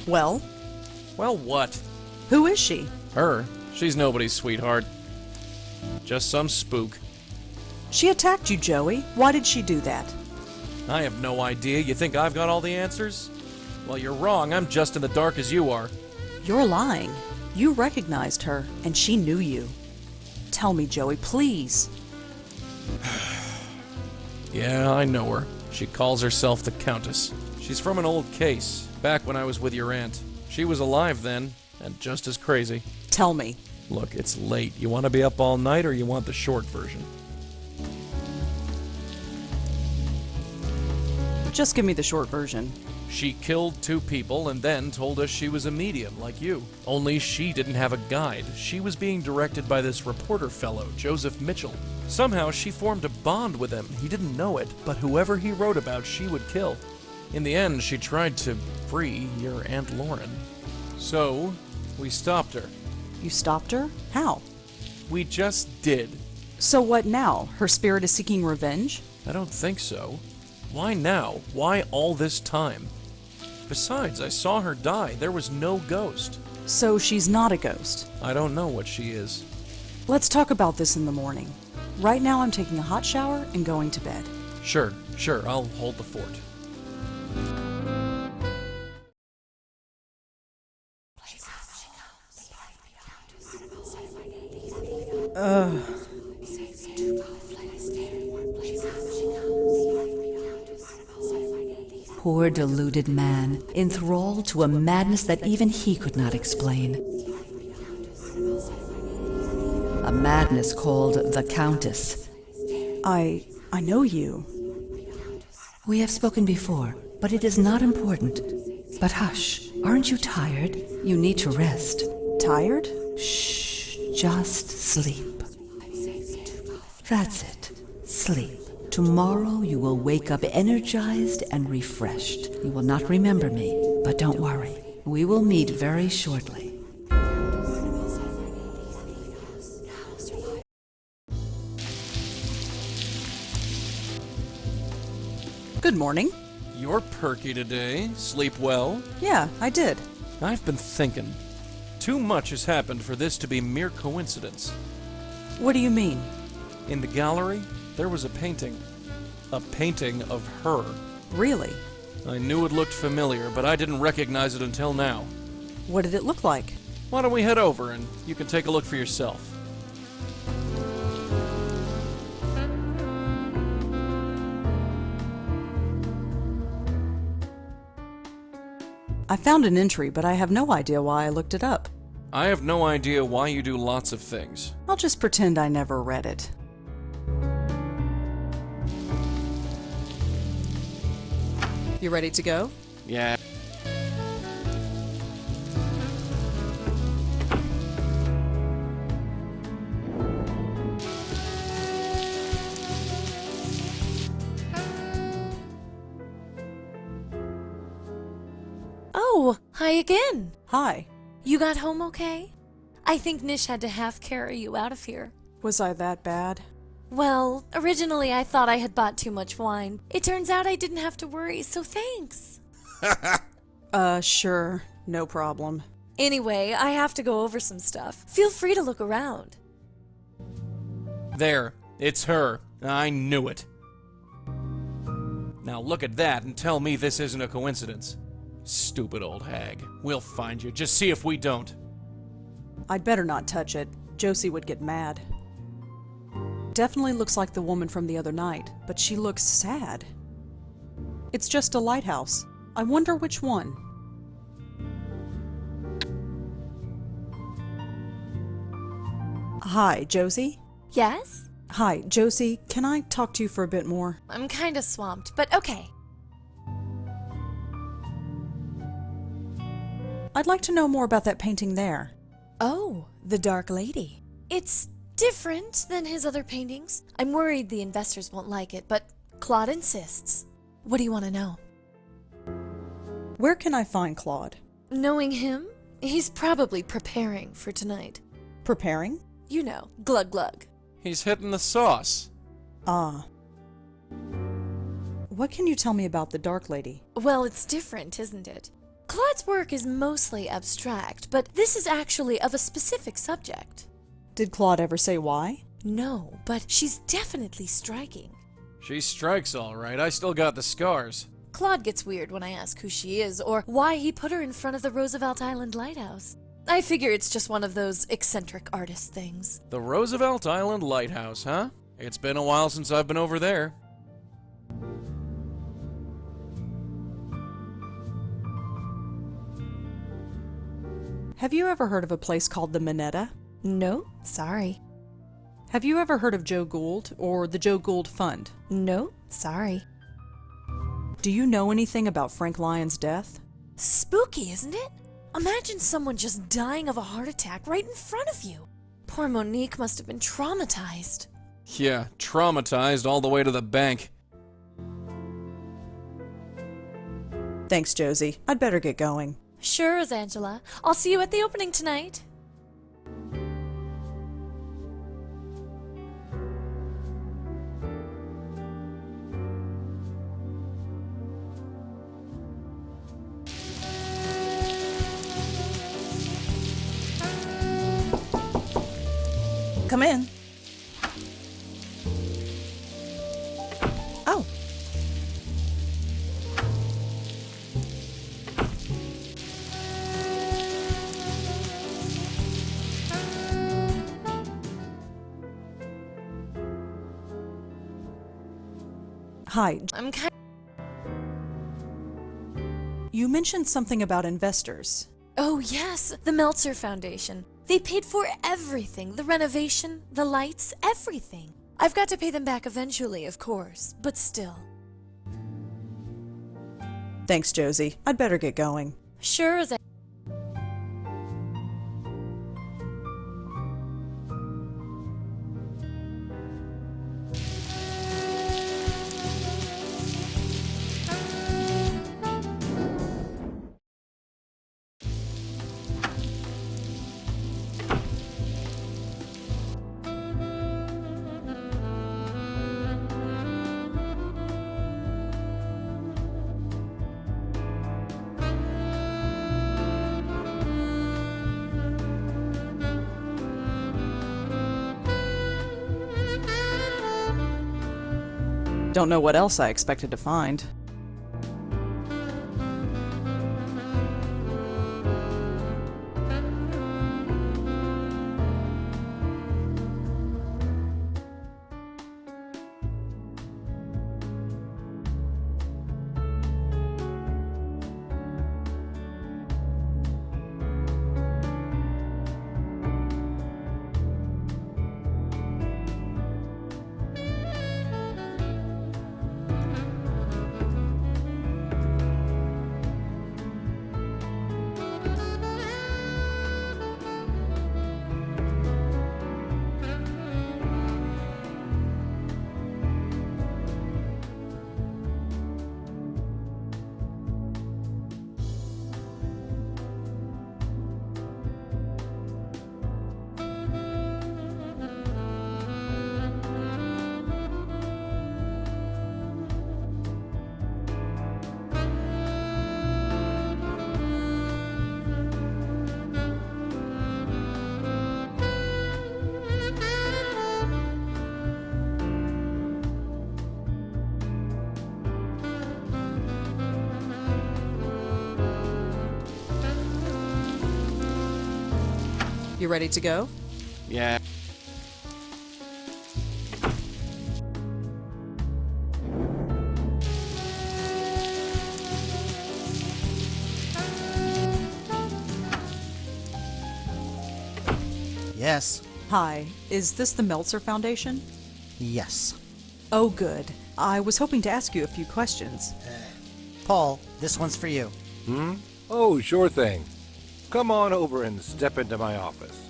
Well? Well, what? Who is she? Her? She's nobody's sweetheart. Just some spook. She attacked you, Joey. Why did she do that? I have no idea. You think I've got all the answers? Well, you're wrong. I'm just in the dark as you are. You're lying. You recognized her, and she knew you. Tell me, Joey, please. Yeah, I know her. She calls herself the Countess. She's from an old case, back when I was with your aunt. She was alive then, and just as crazy. Tell me. Look, it's late. You want to be up all night, or you want the short version? Just give me the short version. She killed 2 people and then told us she was a medium, like you. Only she didn't have a guide. She was being directed by this reporter fellow, Joseph Mitchell. Somehow she formed a bond with him. He didn't know it, but whoever he wrote about, she would kill. In the end, she tried to free your Aunt Lauren. So, we stopped her. You stopped her? How? We just did. So what now? Her spirit is seeking revenge? I don't think so. Why now? Why all this time? Besides, I saw her die. There was no ghost. So she's not a ghost. I don't know what she is. Let's talk about this in the morning. Right now I'm taking a hot shower and going to bed. Sure, I'll hold the fort. Poor deluded man, enthralled to a madness that even he could not explain. A madness called the Countess. I know you. We have spoken before, but it is not important. But hush, aren't you tired? You need to rest. Tired? Shh, just sleep. That's it. Sleep. Tomorrow you will wake up energized and refreshed. You will not remember me, but don't worry. We will meet very shortly. Good morning. You're perky today. Sleep well? Yeah, I did. I've been thinking. Too much has happened for this to be mere coincidence. What do you mean? In the gallery, there was a painting. A painting of her. Really? I knew it looked familiar, but I didn't recognize it until now. What did it look like? Why don't we head over and you can take a look for yourself? I found an entry, but I have no idea why I looked it up. I have no idea why you do lots of things. I'll just pretend I never read it. You ready to go? Yeah. Oh, hi again. Hi. You got home okay? I think Nish had to half carry you out of here. Was I that bad? Well, originally I thought I had bought too much wine. It turns out I didn't have to worry, so thanks. Sure. No problem. Anyway, I have to go over some stuff. Feel free to look around. There. It's her. I knew it. Now look at that and tell me this isn't a coincidence. Stupid old hag. We'll find you. Just see if we don't. I'd better not touch it. Josie would get mad. Definitely looks like the woman from the other night, but she looks sad. It's just a lighthouse. I wonder which one. Hi, Josie? Yes? Hi, Josie. Can I talk to you for a bit more? I'm kinda swamped, but okay. I'd like to know more about that painting there. Oh, the Dark Lady. It's different than his other paintings. I'm worried the investors won't like it, but Claude insists. What do you want to know? Where can I find Claude? Knowing him, he's probably preparing for tonight. Preparing? You know, glug glug. He's hitting the sauce. Ah. What can you tell me about the Dark Lady? Well, it's different, isn't it? Claude's work is mostly abstract, but this is actually of a specific subject. Did Claude ever say why? No, but she's definitely striking. She strikes all right. I still got the scars. Claude gets weird when I ask who she is or why he put her in front of the Roosevelt Island Lighthouse. I figure it's just one of those eccentric artist things. The Roosevelt Island Lighthouse, huh? It's been a while since I've been over there. Have you ever heard of a place called the Manetta? No, sorry. Have you ever heard of Joe Gould or the Joe Gould Fund? No, sorry. Do you know anything about Frank Lyon's death? Spooky, isn't it? Imagine someone just dying of a heart attack right in front of you. Poor Monique must have been traumatized. Yeah, traumatized all the way to the bank. Thanks, Josie. I'd better get going. Sure as Angela. I'll see you at the opening tonight. come in. Oh. Hi. I'm kind You mentioned something about investors. Oh, yes, the Meltzer Foundation. They paid for everything. The renovation, the lights, everything. I've got to pay them back eventually, of course, but still. Thanks, Josie. I'd better get going. Sure as I... Don't know what else I expected to find. You ready to go? Yeah. Yes. Hi, is this the Meltzer Foundation? Yes. Oh, good. I was hoping to ask you a few questions. Paul, this one's for you. Hmm? Oh, sure thing. Come on over and step into my office.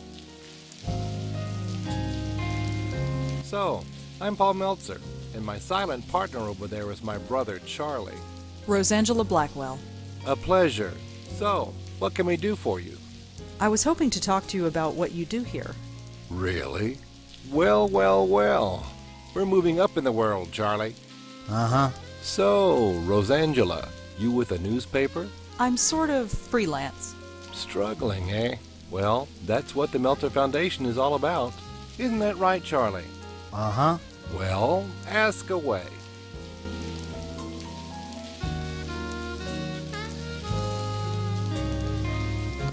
So, I'm Paul Meltzer, and my silent partner over there is my brother, Charlie. Rosangela Blackwell. A pleasure. So, what can we do for you? I was hoping to talk to you about what you do here. Really? Well, well, well. We're moving up in the world, Charlie. Uh-huh. So, Rosangela, you with a newspaper? I'm sort of freelance. Struggling, eh? Well, that's what the Meltzer Foundation is all about. Isn't that right, Charlie? Uh-huh. Well, ask away.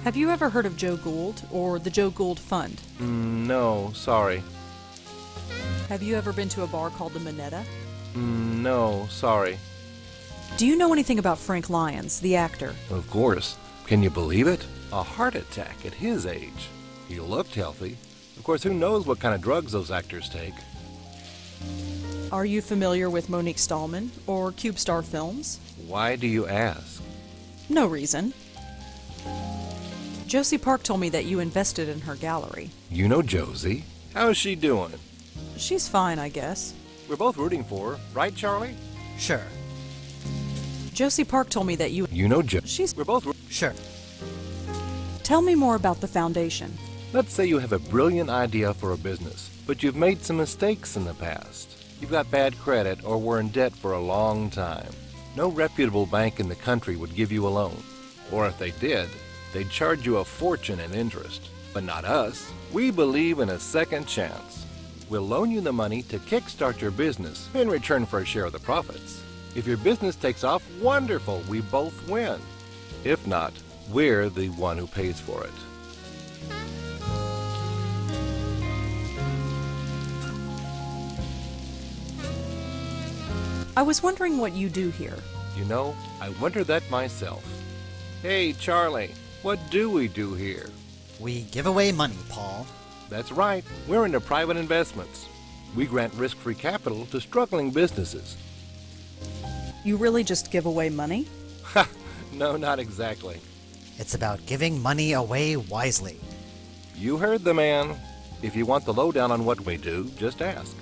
Have you ever heard of Joe Gould or the Joe Gould Fund? No, sorry. Have you ever been to a bar called the Manetta? No, sorry. Do you know anything about Frank Lyons, the actor? Of course. Can you believe it? A heart attack at his age. He looked healthy. Of course, who knows what kind of drugs those actors take? Are you familiar with Monique Stallman or Cube Star Films? Why do you ask? No reason. Josie Park told me that you invested in her gallery. You know Josie. How's she doing? She's fine, I guess. We're both rooting for her, right, Charlie? Sure. Josie Park told me that you... You know Josie. She's... We're both... Sure. Tell me more about the foundation. Let's say you have a brilliant idea for a business, but you've made some mistakes in the past. You've got bad credit or were in debt for a long time. No reputable bank in the country would give you a loan. Or if they did, they'd charge you a fortune in interest. But not us. We believe in a second chance. We'll loan you the money to kickstart your business in return for a share of the profits. If your business takes off, wonderful, we both win. If not, we're the one who pays for it. I was wondering what you do here. You know, I wonder that myself. Hey, Charlie, what do we do here? We give away money, Paul. That's right. We're into private investments. We grant risk-free capital to struggling businesses. You really just give away money? Ha! No, not exactly. It's about giving money away wisely. You heard the man. If you want the lowdown on what we do, just ask.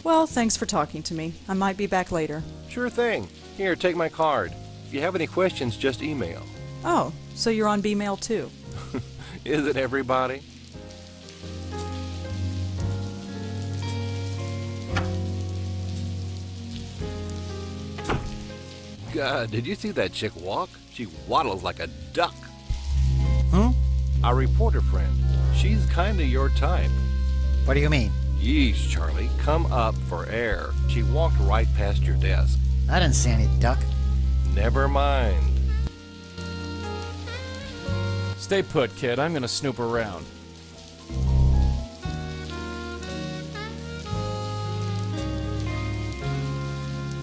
Well, thanks for talking to me. I might be back later. Sure thing. Here, take my card. If you have any questions, just email. Oh, so you're on B-mail too? Isn't everybody? God, did you see that chick walk? She waddles like a duck. Our reporter friend. She's kinda your type. What do you mean? Yeesh, Charlie, come up for air. She walked right past your desk. I didn't see any duck. Never mind. Stay put, kid. I'm gonna snoop around.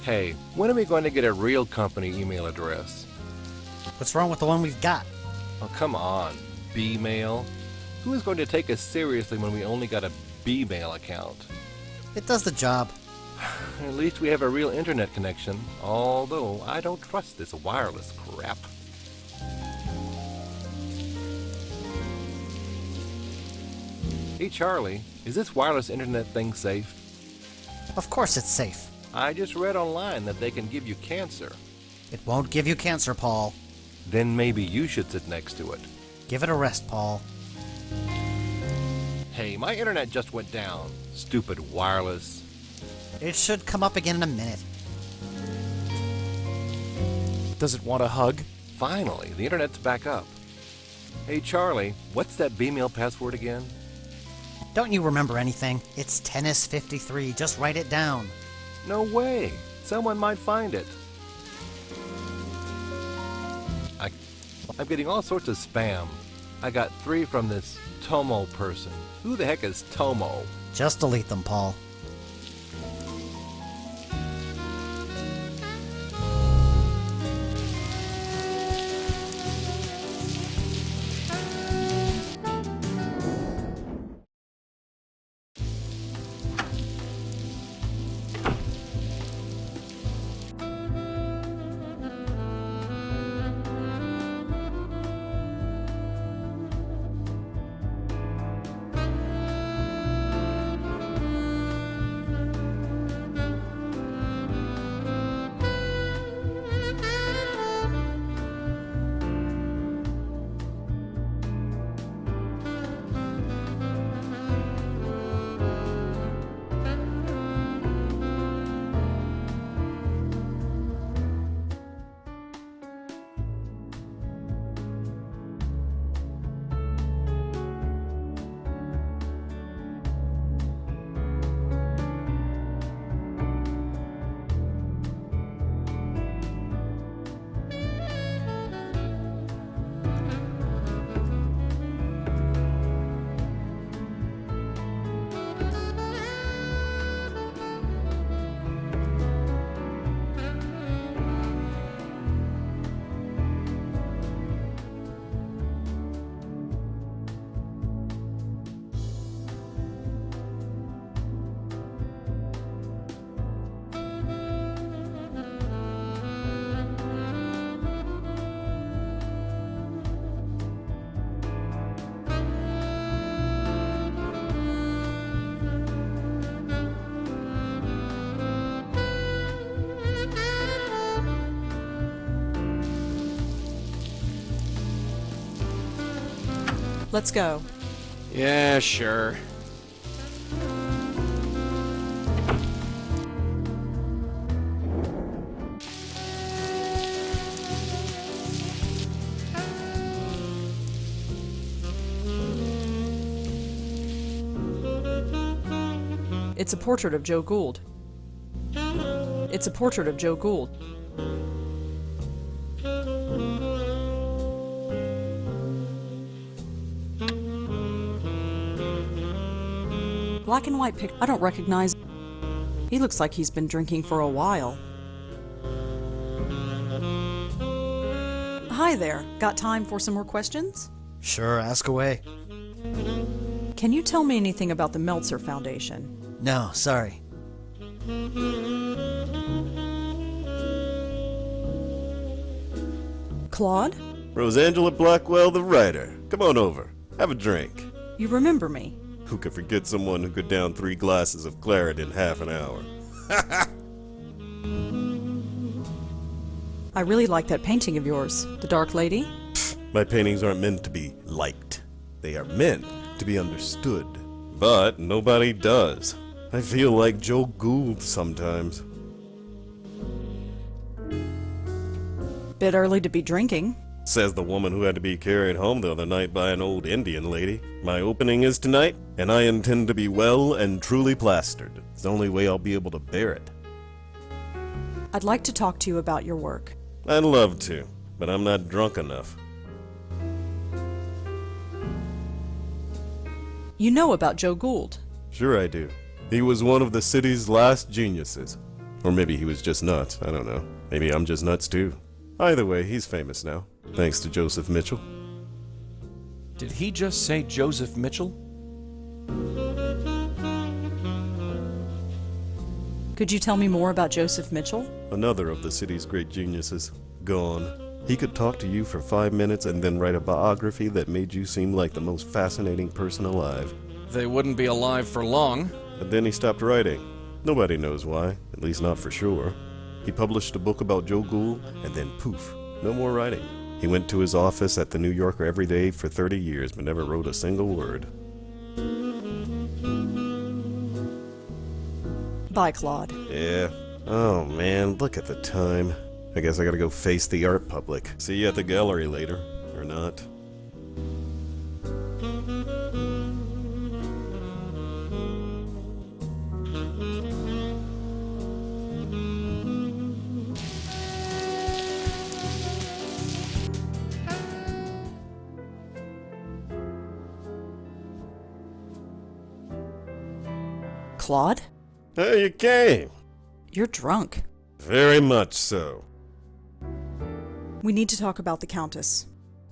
Hey, when are we going to get a real company email address? What's wrong with the one we've got? Oh, come on. B-mail? Who is going to take us seriously when we only got a B-mail account? It does the job. At least we have a real internet connection, although I don't trust this wireless crap. Hey, Charlie, is this wireless internet thing safe? Of course it's safe. I just read online that they can give you cancer. It won't give you cancer, Paul. Then maybe you should sit next to it. Give it a rest, Paul. Hey, my internet just went down. Stupid wireless. It should come up again in a minute. Does it want a hug? Finally, the internet's back up. Hey, Charlie, what's that B-mail password again? Don't you remember anything? It's Tennis 53. Just write it down. No way. Someone might find it. I'm getting all sorts of spam. I got 3 from this Tomo person. Who the heck is Tomo? Just delete them, Paul. Let's go. Yeah, sure. It's a portrait of Joe Gould. It's a portrait of Joe Gould. Black and white pic. I don't recognize. He looks like he's been drinking for a while. Hi there. Got time for some more questions? Sure, ask away. Can you tell me anything about the Meltzer Foundation? No, sorry. Claude? Rosangela Blackwell, the writer. Come on over. Have a drink. You remember me? Who could forget someone who could down 3 glasses of claret in half an hour? I really like that painting of yours, The Dark Lady. My paintings aren't meant to be liked. They are meant to be understood. But nobody does. I feel like Joe Gould sometimes. Bit early to be drinking. Says the woman who had to be carried home the other night by an old Indian lady. My opening is tonight, and I intend to be well and truly plastered. It's the only way I'll be able to bear it. I'd like to talk to you about your work. I'd love to, but I'm not drunk enough. You know about Joe Gould. Sure I do. He was one of the city's last geniuses. Or maybe he was just nuts, I don't know. Maybe I'm just nuts too. Either way, he's famous now, thanks to Joseph Mitchell. Did he just say Joseph Mitchell? Could you tell me more about Joseph Mitchell? Another of the city's great geniuses. Gone. He could talk to you for 5 minutes and then write a biography that made you seem like the most fascinating person alive. They wouldn't be alive for long. But then he stopped writing. Nobody knows why, at least not for sure. He published a book about Joe Gould, and then poof, no more writing. He went to his office at the New Yorker every day for 30 years, but never wrote a single word. Bye, Claude. Yeah. Oh man, look at the time. I guess I gotta go face the art public. See you at the gallery later. Or not. Claude? Oh, you came. You're drunk. Very much so. We need to talk about the Countess.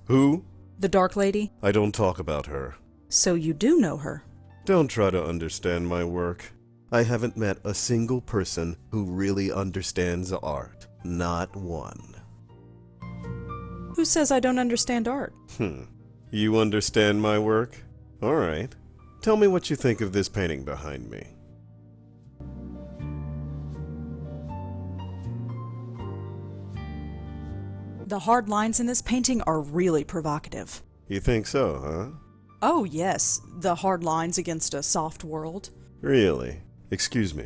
Who? The Dark Lady? I don't talk about her. So you do know her? Don't try to understand my work. I haven't met a single person who really understands art. Not one. Who says I don't understand art? You understand my work? Alright. Tell me what you think of this painting behind me. The hard lines in this painting are really provocative. You think so, huh? Oh, yes. The hard lines against a soft world. Really? Excuse me.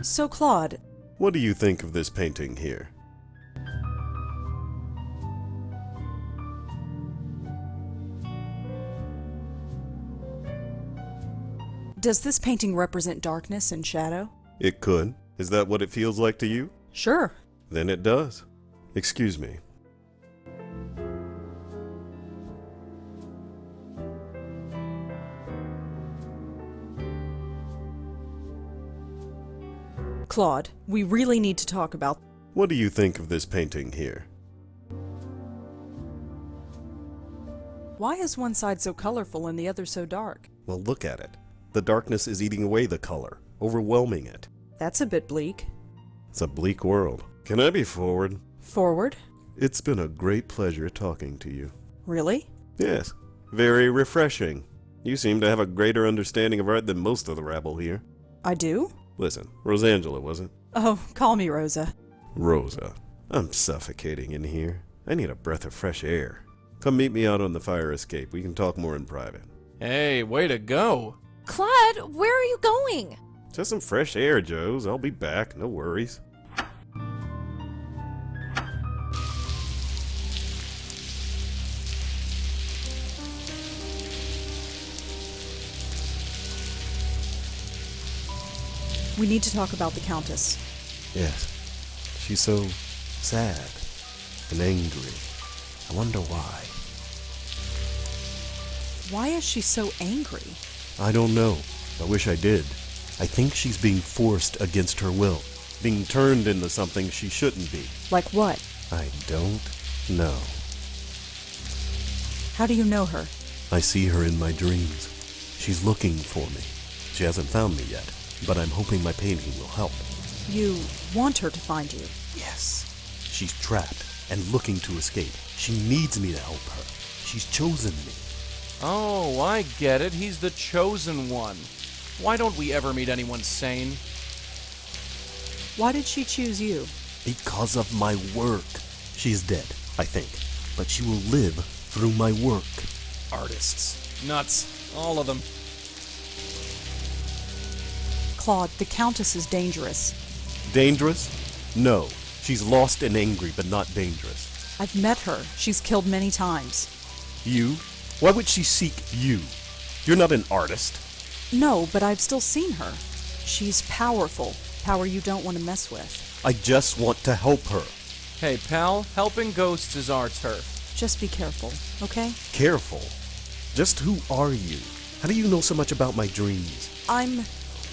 So, Claude... What do you think of this painting here? Does this painting represent darkness and shadow? It could. Is that what it feels like to you? Sure. Then it does. Excuse me. Claude, we really need to talk about... What do you think of this painting here? Why is one side so colorful and the other so dark? Well, look at it. The darkness is eating away the color, overwhelming it. That's a bit bleak. It's a bleak world. Can I be forward? Forward? It's been a great pleasure talking to you. Really? Yes. Very refreshing. You seem to have a greater understanding of art than most of the rabble here. I do? Listen, Rosangela, was it? Oh, call me Rosa. Rosa. I'm suffocating in here. I need a breath of fresh air. Come meet me out on the fire escape. We can talk more in private. Hey, way to go. Claude, where are you going? Just some fresh air, Joes. I'll be back. No worries. We need to talk about the Countess. Yes. She's so sad and angry. I wonder why. Why is she so angry? I don't know. I wish I did. I think she's being forced against her will. Being turned into something she shouldn't be. Like what? I don't know. How do you know her? I see her in my dreams. She's looking for me. She hasn't found me yet, but I'm hoping my painting will help. You want her to find you? Yes. She's trapped and looking to escape. She needs me to help her. She's chosen me. Oh, I get it. He's the chosen one. Why don't we ever meet anyone sane? Why did she choose you? Because of my work. She's dead, I think, but she will live through my work. Artists. Nuts. All of them. Claude, the Countess is dangerous. Dangerous? No. She's lost and angry, but not dangerous. I've met her. She's killed many times. You? Why would she seek you? You're not an artist. No, but I've still seen her. She's powerful. Power you don't want to mess with. I just want to help her. Hey, pal, helping ghosts is our turf. Just be careful, okay? Careful? Just who are you? How do you know so much about my dreams?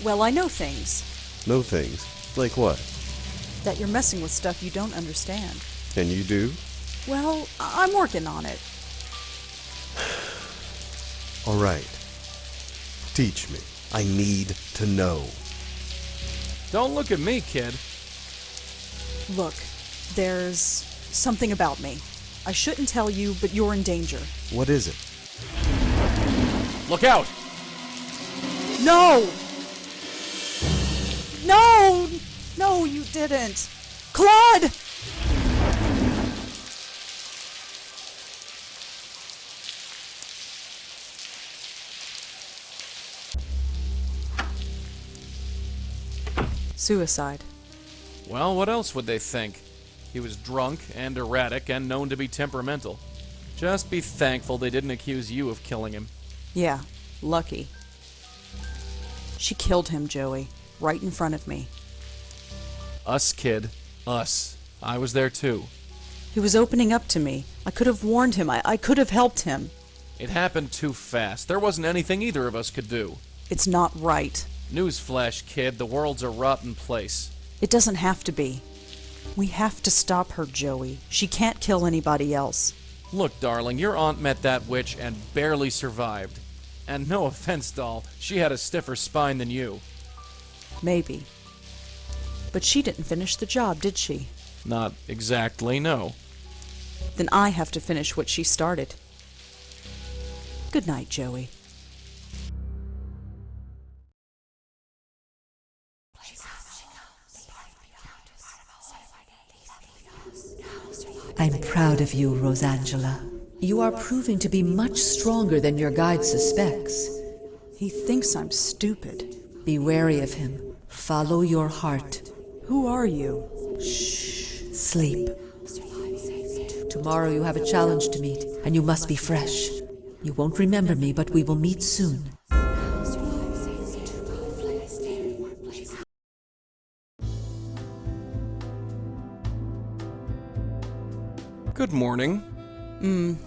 Well, I know things. Know things? Like what? That you're messing with stuff you don't understand. And you do? Well, I'm working on it. All right. Teach me. I need to know. Don't look at me, kid. Look, there's something about me. I shouldn't tell you, but you're in danger. What is it? Look out! No! No! No, you didn't. Claude! Suicide. Well, what else would they think? He was drunk and erratic and known to be temperamental. Just be thankful they didn't accuse you of killing him. Yeah, lucky. She killed him, Joey, right in front of me. Us, kid. Us. I was there too. He was opening up to me. I could have warned him. I could have helped him. It happened too fast. There wasn't anything either of us could do. It's not right. Newsflash, kid. The world's a rotten place. It doesn't have to be. We have to stop her, Joey. She can't kill anybody else. Look, darling, your aunt met that witch and barely survived. And no offense, doll, she had a stiffer spine than you. Maybe. But she didn't finish the job, did she? Not exactly, no. Then I have to finish what she started. Good night, Joey. I'm proud of you, Rosangela. You are proving to be much stronger than your guide suspects. He thinks I'm stupid. Be wary of him. Follow your heart. Who are you? Shh. Sleep. Tomorrow you have a challenge to meet, and you must be fresh. You won't remember me, but we will meet soon. Good morning.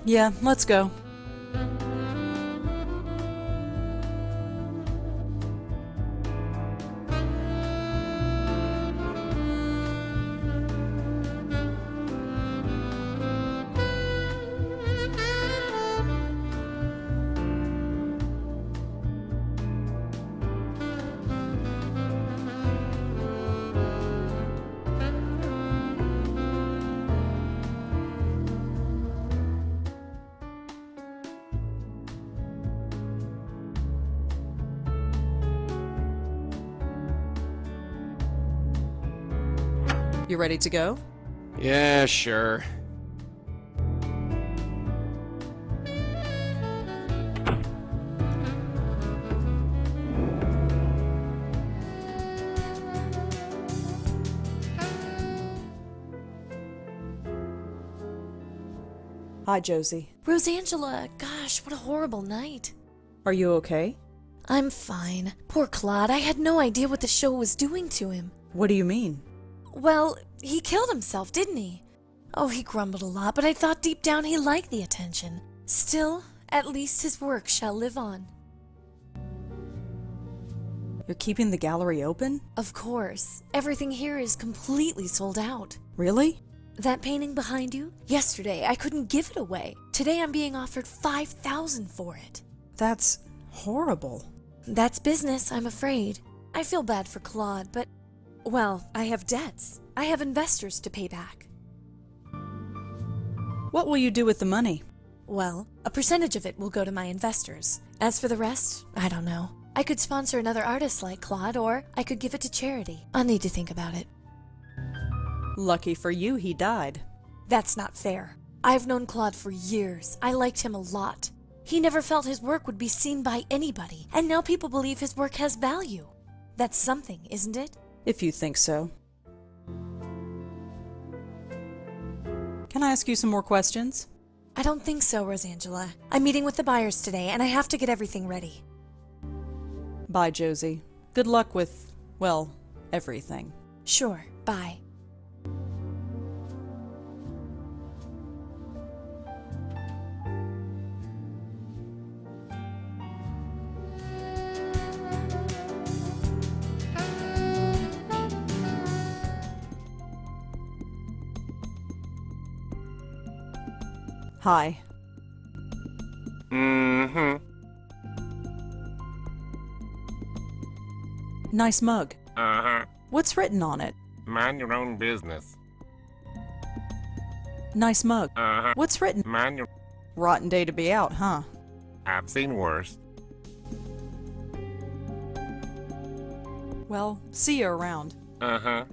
Yeah, let's go. You ready to go? Yeah, sure. Hi, Josie. Rosangela, gosh, what a horrible night. Are you okay? I'm fine. Poor Claude, I had no idea what the show was doing to him. What do you mean? Well, he killed himself, didn't he? Oh, he grumbled a lot, but I thought deep down he liked the attention. Still, at least his work shall live on. You're keeping the gallery open? Of course. Everything here is completely sold out. Really? That painting behind you? Yesterday, I couldn't give it away. Today, I'm being offered $5,000 for it. That's horrible. That's business, I'm afraid. I feel bad for Claude, but, well, I have debts. I have investors to pay back. What will you do with the money? Well, a percentage of it will go to my investors. As for the rest, I don't know. I could sponsor another artist like Claude, or I could give it to charity. I'll need to think about it. Lucky for you, he died. That's not fair. I've known Claude for years. I liked him a lot. He never felt his work would be seen by anybody, and now people believe his work has value. That's something, isn't it? If you think so. Can I ask you some more questions? I don't think so, Rosangela. I'm meeting with the buyers today, and I have to get everything ready. Bye, Josie. Good luck with, well, everything. Sure, bye. Hi. Mm-hmm. Nice mug. Uh-huh. What's written on it? Mind your own business. Nice mug. Uh-huh. What's written? Mind your... Rotten day to be out, huh? I've seen worse. Well, see you around. Uh-huh.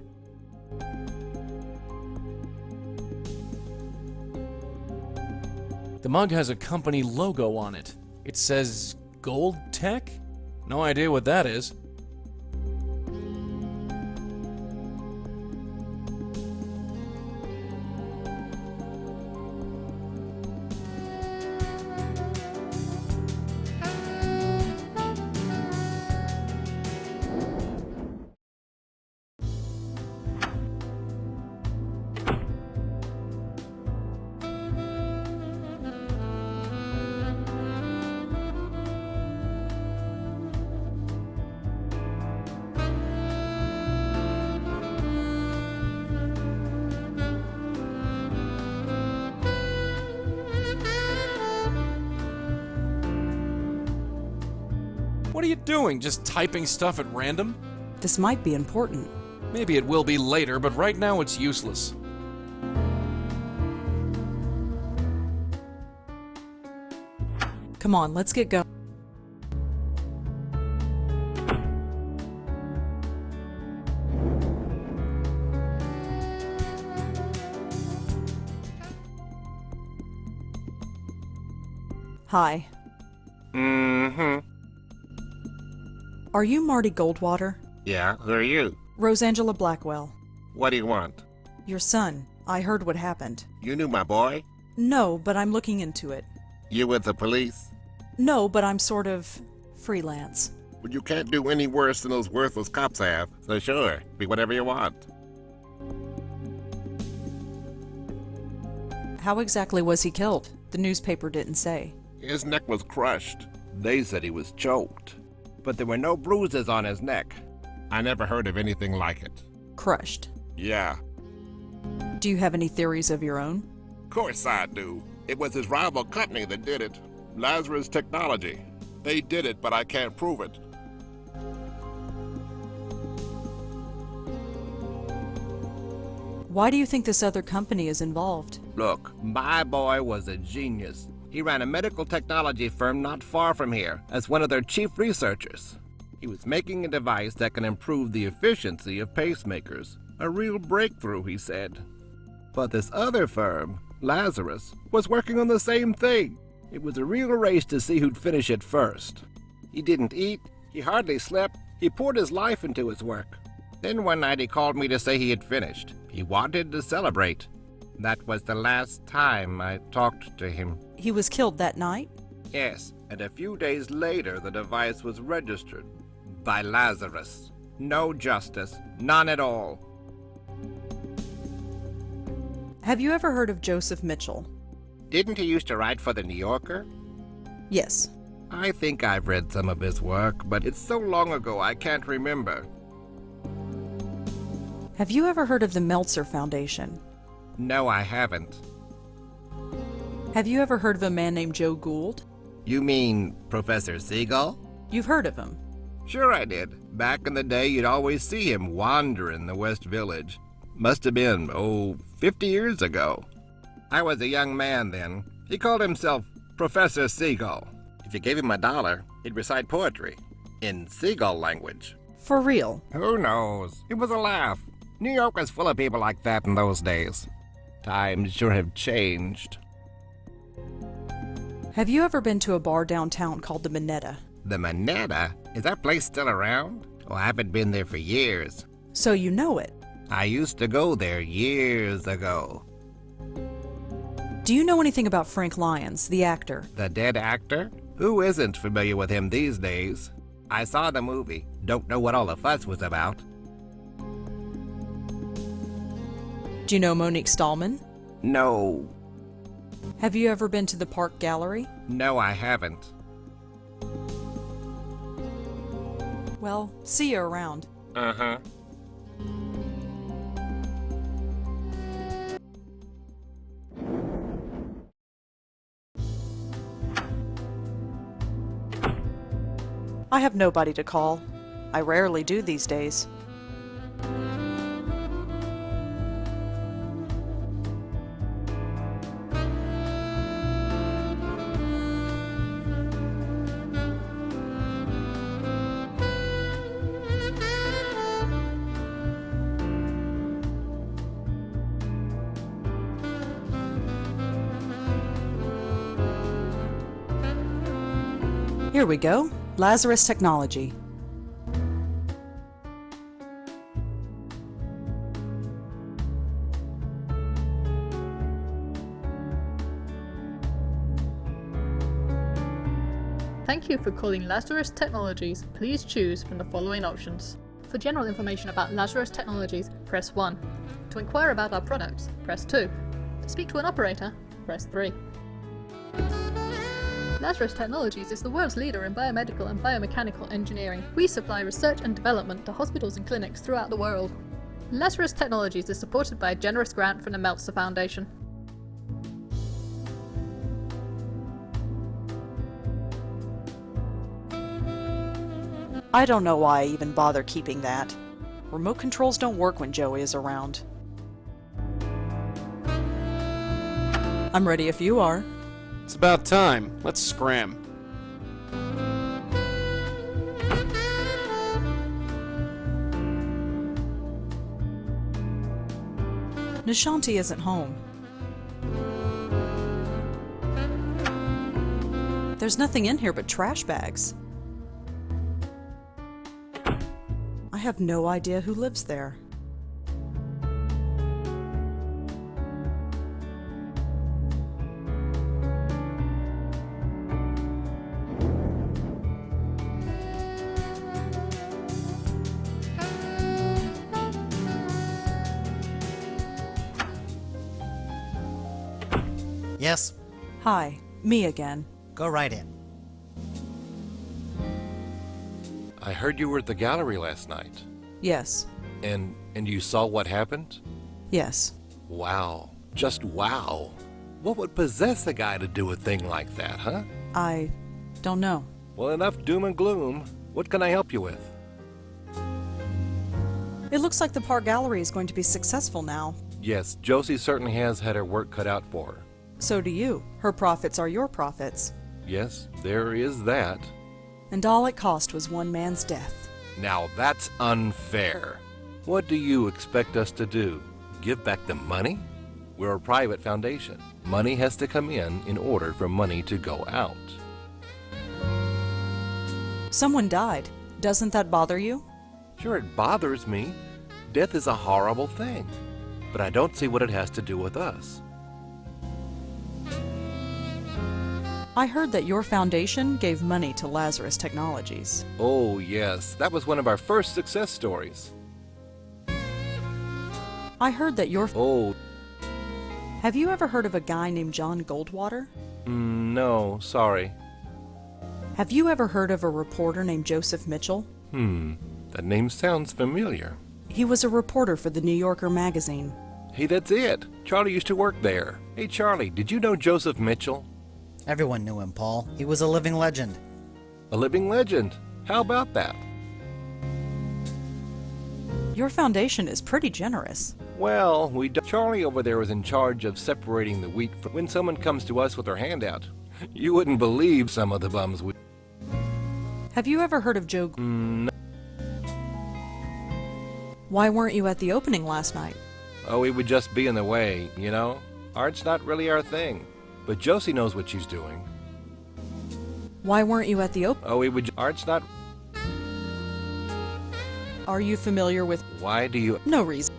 The mug has a company logo on it. It says Gold Tech? No idea what that is. What are you doing? Just typing stuff at random? This might be important. Maybe it will be later, but right now it's useless. Come on, let's get going. Hi. Mm-hmm. Are you Marty Goldwater? Yeah, who are you? Rosangela Blackwell. What do you want? Your son. I heard what happened. You knew my boy? No, but I'm looking into it. You with the police? No, but I'm sort of freelance. Well, you can't do any worse than those worthless cops have, so sure, be whatever you want. How exactly was he killed? The newspaper didn't say. His neck was crushed. They said he was choked. But there were no bruises on his neck. I never heard of anything like it. Crushed. Yeah. Do you have any theories of your own? Of course I do. It was his rival company that did it. Lazarus Technology. They did it, but I can't prove it. Why do you think this other company is involved? Look, my boy was a genius. He ran a medical technology firm not far from here as one of their chief researchers. He was making a device that can improve the efficiency of pacemakers. A real breakthrough, he said. But this other firm, Lazarus, was working on the same thing. It was a real race to see who'd finish it first. He didn't eat, he hardly slept, he poured his life into his work. Then one night he called me to say he had finished. He wanted to celebrate. That was the last time I talked to him. He was killed that night? Yes, and a few days later the device was registered by Lazarus. No justice, none at all. Have you ever heard of Joseph Mitchell? Didn't he used to write for the New Yorker? Yes. I think I've read some of his work, but it's so long ago I can't remember. Have you ever heard of the Meltzer Foundation? No, I haven't. Have you ever heard of a man named Joe Gould? You mean Professor Seagull? You've heard of him. Sure I did. Back in the day, you'd always see him wandering the West Village. Must have been, 50 years ago. I was a young man then. He called himself Professor Seagull. If you gave him $1, he'd recite poetry in seagull language. For real? Who knows? It was a laugh. New York was full of people like that in those days. Times sure have changed. Have you ever been to a bar downtown called the Manetta? The Manetta? Is that place still around? Oh, I haven't been there for years. So you know it. I used to go there years ago. Do you know anything about Frank Lyons, the actor? The dead actor? Who isn't familiar with him these days? I saw the movie. Don't know what all the fuss was about. Do you know Monique Stallman? No. Have you ever been to the Park Gallery? No, I haven't. Well, see you around. Uh-huh. I have nobody to call. I rarely do these days. Here we go. Lazarus Technology. Thank you for calling Lazarus Technologies. Please choose from the following options. For general information about Lazarus Technologies, press 1. To inquire about our products, press 2. To speak to an operator, press 3. Lazarus Technologies is the world's leader in biomedical and biomechanical engineering. We supply research and development to hospitals and clinics throughout the world. Lazarus Technologies is supported by a generous grant from the Meltzer Foundation. I don't know why I even bother keeping that. Remote controls don't work when Joey is around. I'm ready if you are. It's about time. Let's scram. Nishanti isn't home. There's nothing in here but trash bags. I have no idea who lives there. Yes? Hi, me again. Go right in. I heard you were at the gallery last night. Yes. And you saw what happened? Yes. Wow. Just wow. What would possess a guy to do a thing like that, huh? I don't know. Well, enough doom and gloom. What can I help you with? It looks like the Park Gallery is going to be successful now. Yes, Josie certainly has had her work cut out for her. So do you. Her profits are your profits. Yes, there is that. And all it cost was one man's death. Now that's unfair. What do you expect us to do? Give back the money? We're a private foundation. Money has to come in order for money to go out. Someone died. Doesn't that bother you? Sure, it bothers me. Death is a horrible thing. But I don't see what it has to do with us. I heard that your foundation gave money to Lazarus Technologies. Oh, yes. That was one of our first success stories. I heard that your... Oh, Have you ever heard of a guy named John Goldwater? no, sorry. Have you ever heard of a reporter named Joseph Mitchell? That name sounds familiar. He was a reporter for the New Yorker magazine. Hey, that's it. Charlie used to work there. Hey, Charlie, did you know Joseph Mitchell? Everyone knew him, Paul. He was a living legend. A living legend. How about that? Your foundation is pretty generous. Well, Charlie over there is in charge of separating the wheat from when someone comes to us with their hand out. You wouldn't believe some of the bums we... Have you ever heard of Joe... No. Why weren't you at the opening last night? Oh, we would just be in the way, you know? Art's not really our thing. But Josie knows what she's doing. Why weren't you at the opening? Oh, Art's not... Are you familiar with... Why do you... No reason.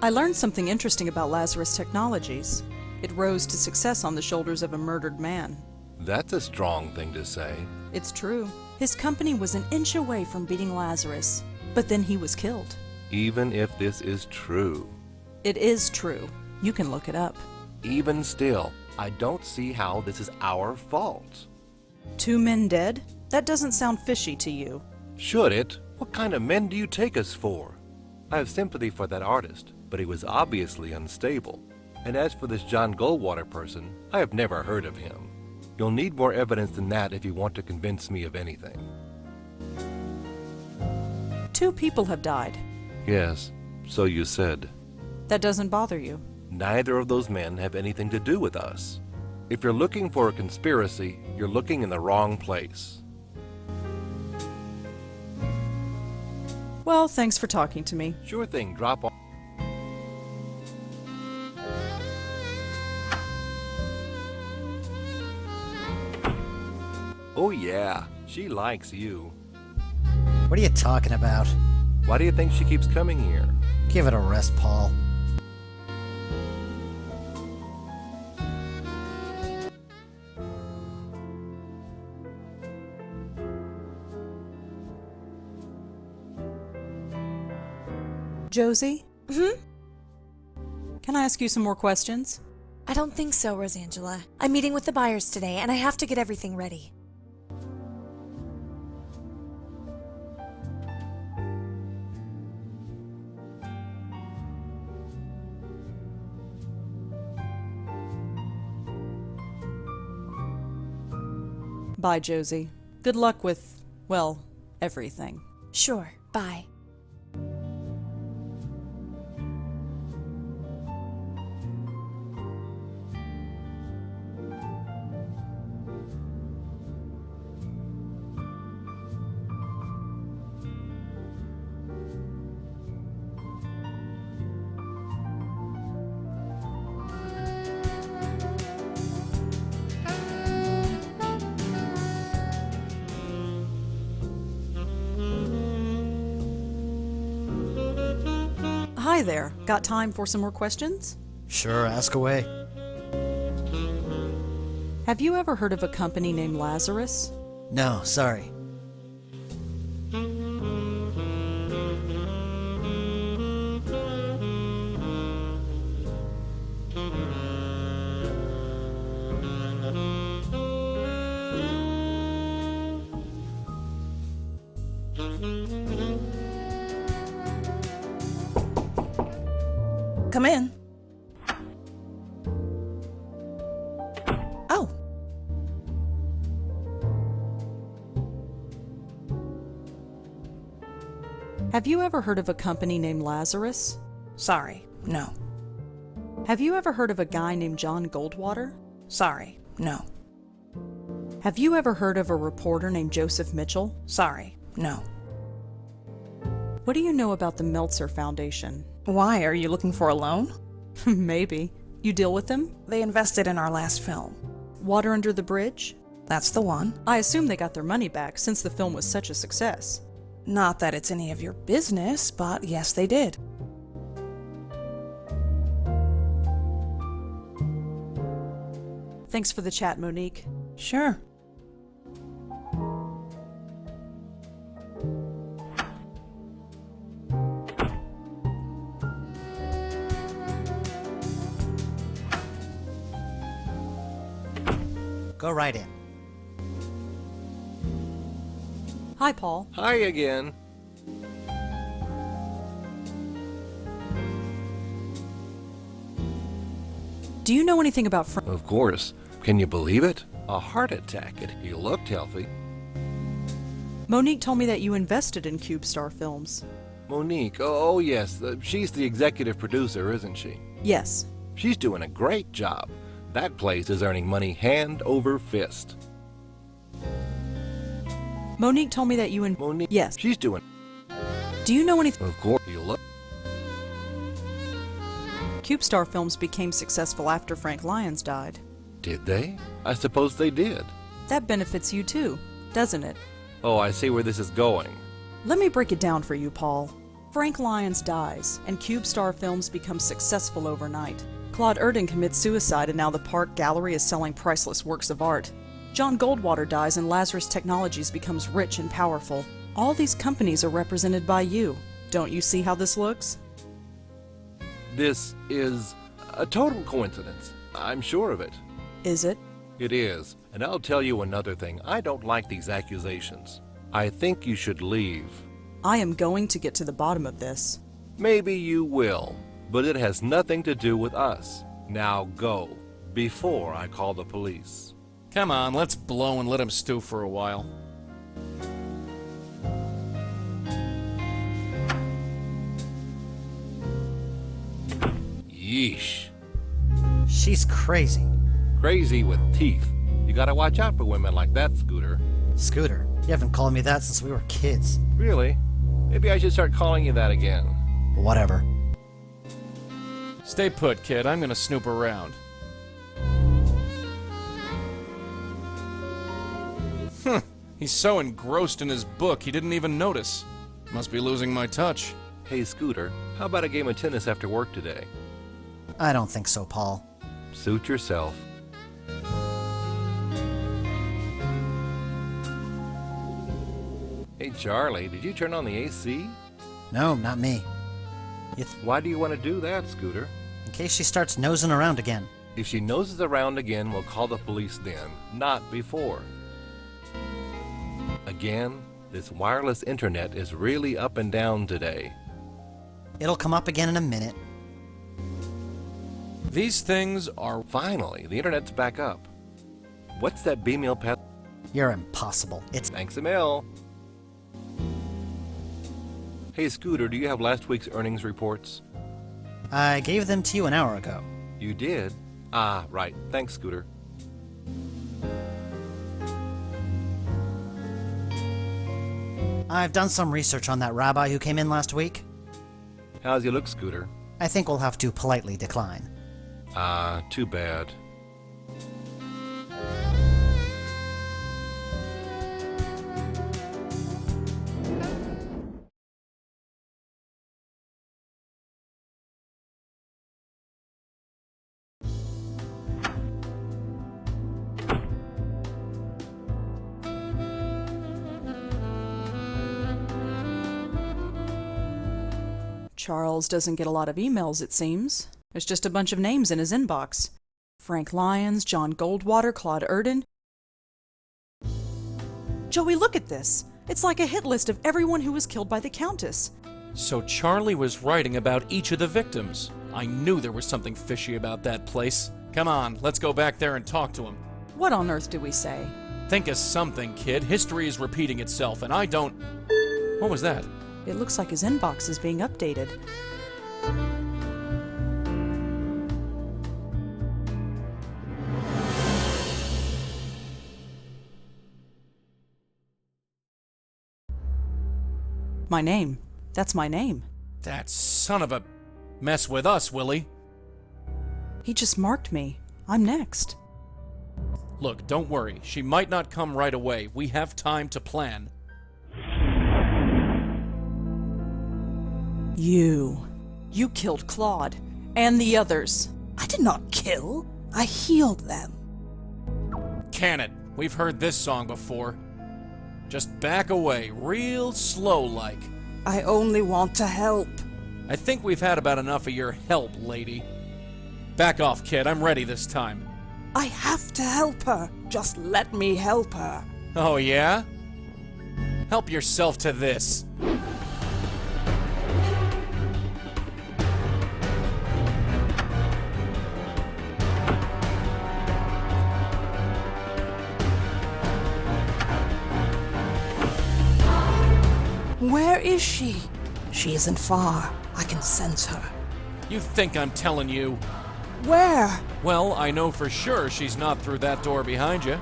I learned something interesting about Lazarus Technologies. It rose to success on the shoulders of a murdered man. That's a strong thing to say. It's true. His company was an inch away from beating Lazarus, but then he was killed. Even if this is true. It is true. You can look it up. Even still, I don't see how this is our fault. 2 men dead? That doesn't sound fishy to you. Should it? What kind of men do you take us for? I have sympathy for that artist, but he was obviously unstable. And as for this John Goldwater person, I have never heard of him. You'll need more evidence than that if you want to convince me of anything. 2 people have died. Yes, so you said. That doesn't bother you. Neither of those men have anything to do with us. If you're looking for a conspiracy, you're looking in the wrong place. Well, thanks for talking to me. Sure thing, drop on. Oh yeah, she likes you. What are you talking about? Why do you think she keeps coming here? Give it a rest, Paul. Josie? Can I ask you some more questions? I don't think so, Rosangela. I'm meeting with the buyers today, and I have to get everything ready. Bye, Josie. Good luck with, well, everything. Sure, bye. Hi there. Got time for some more questions? Sure, ask away. Have you ever heard of a company named Lazarus? No, sorry. Come in. Oh. Have you ever heard of a company named Lazarus? Sorry, no. Have you ever heard of a guy named John Goldwater? Sorry, no. Have you ever heard of a reporter named Joseph Mitchell? Sorry, no. What do you know about the Meltzer Foundation? Why, are you looking for a loan? Maybe. You deal with them? They invested in our last film. Water Under the Bridge? That's the one. I assume they got their money back since the film was such a success. Not that it's any of your business, but yes, they did. Thanks for the chat, Monique. Sure. Go right in. Hi, Paul. Hi again. Do you know anything about Of course. Can you believe it? A heart attack. He looked healthy. Monique told me that you invested in CubeStar Films. Monique, oh yes, she's the executive producer, isn't she? Yes. She's doing a great job. That place is earning money hand over fist. Monique told me that you Monique, Yes. she's doing. Do you know anything? Of course, you look. CubeStar Films became successful after Frank Lyons died. Did they? I suppose they did. That benefits you too, doesn't it? Oh, I see where this is going. Let me break it down for you, Paul. Frank Lyons dies, and CubeStar Films becomes successful overnight. Claude Erdin commits suicide, and now the Park Gallery is selling priceless works of art. John Goldwater dies, and Lazarus Technologies becomes rich and powerful. All these companies are represented by you. Don't you see how this looks? This is a total coincidence. I'm sure of it. Is it? It is. And I'll tell you another thing. I don't like these accusations. I think you should leave. I am going to get to the bottom of this. Maybe you will, but it has nothing to do with us. Now go, before I call the police. Come on, let's blow and let him stew for a while. Yeesh. She's crazy. Crazy with teeth. You gotta watch out for women like that, Scooter. Scooter, you haven't called me that since we were kids. Really? Maybe I should start calling you that again. Whatever. Stay put, kid. I'm gonna snoop around. He's so engrossed in his book, he didn't even notice. Must be losing my touch. Hey, Scooter, how about a game of tennis after work today? I don't think so, Paul. Suit yourself. Hey, Charlie, did you turn on the AC? No, not me. Why do you want to do that, Scooter? In case she starts nosing around again. If she noses around again, we'll call the police then, not before. Again, this wireless internet is really up and down today. It'll come up again in a minute. These things are... Finally, the internet's back up. What's that B-mail path? You're impossible. It's... Thanks a mil. Hey, Scooter, do you have last week's earnings reports? I gave them to you an hour ago. You did? Ah, right. Thanks, Scooter. I've done some research on that rabbi who came in last week. How's he look, Scooter? I think we'll have to politely decline. Ah, too bad. Charles doesn't get a lot of emails, it seems. There's just a bunch of names in his inbox. Frank Lyons, John Goldwater, Claude Erdin. Joey, look at this. It's like a hit list of everyone who was killed by the Countess. So Charlie was writing about each of the victims. I knew there was something fishy about that place. Come on, let's go back there and talk to him. What on earth do we say? Think of something, kid. History is repeating itself, and I don't... What was that? It looks like his inbox is being updated. My name. That's my name. That son of a... Mess with us, Willie. He just marked me. I'm next. Look, don't worry. She might not come right away. We have time to plan. You killed Claude. And the others. I did not kill. I healed them. can it? We've heard this song before. Just back away, real slow-like. I only want to help. I think we've had about enough of your help, lady. Back off, kid. I'm ready this time. I have to help her. Just let me help her. Oh, yeah? Help yourself to this. Where is she? She isn't far. I can sense her. You think I'm telling you? Where? Well, I know for sure she's not through that door behind you.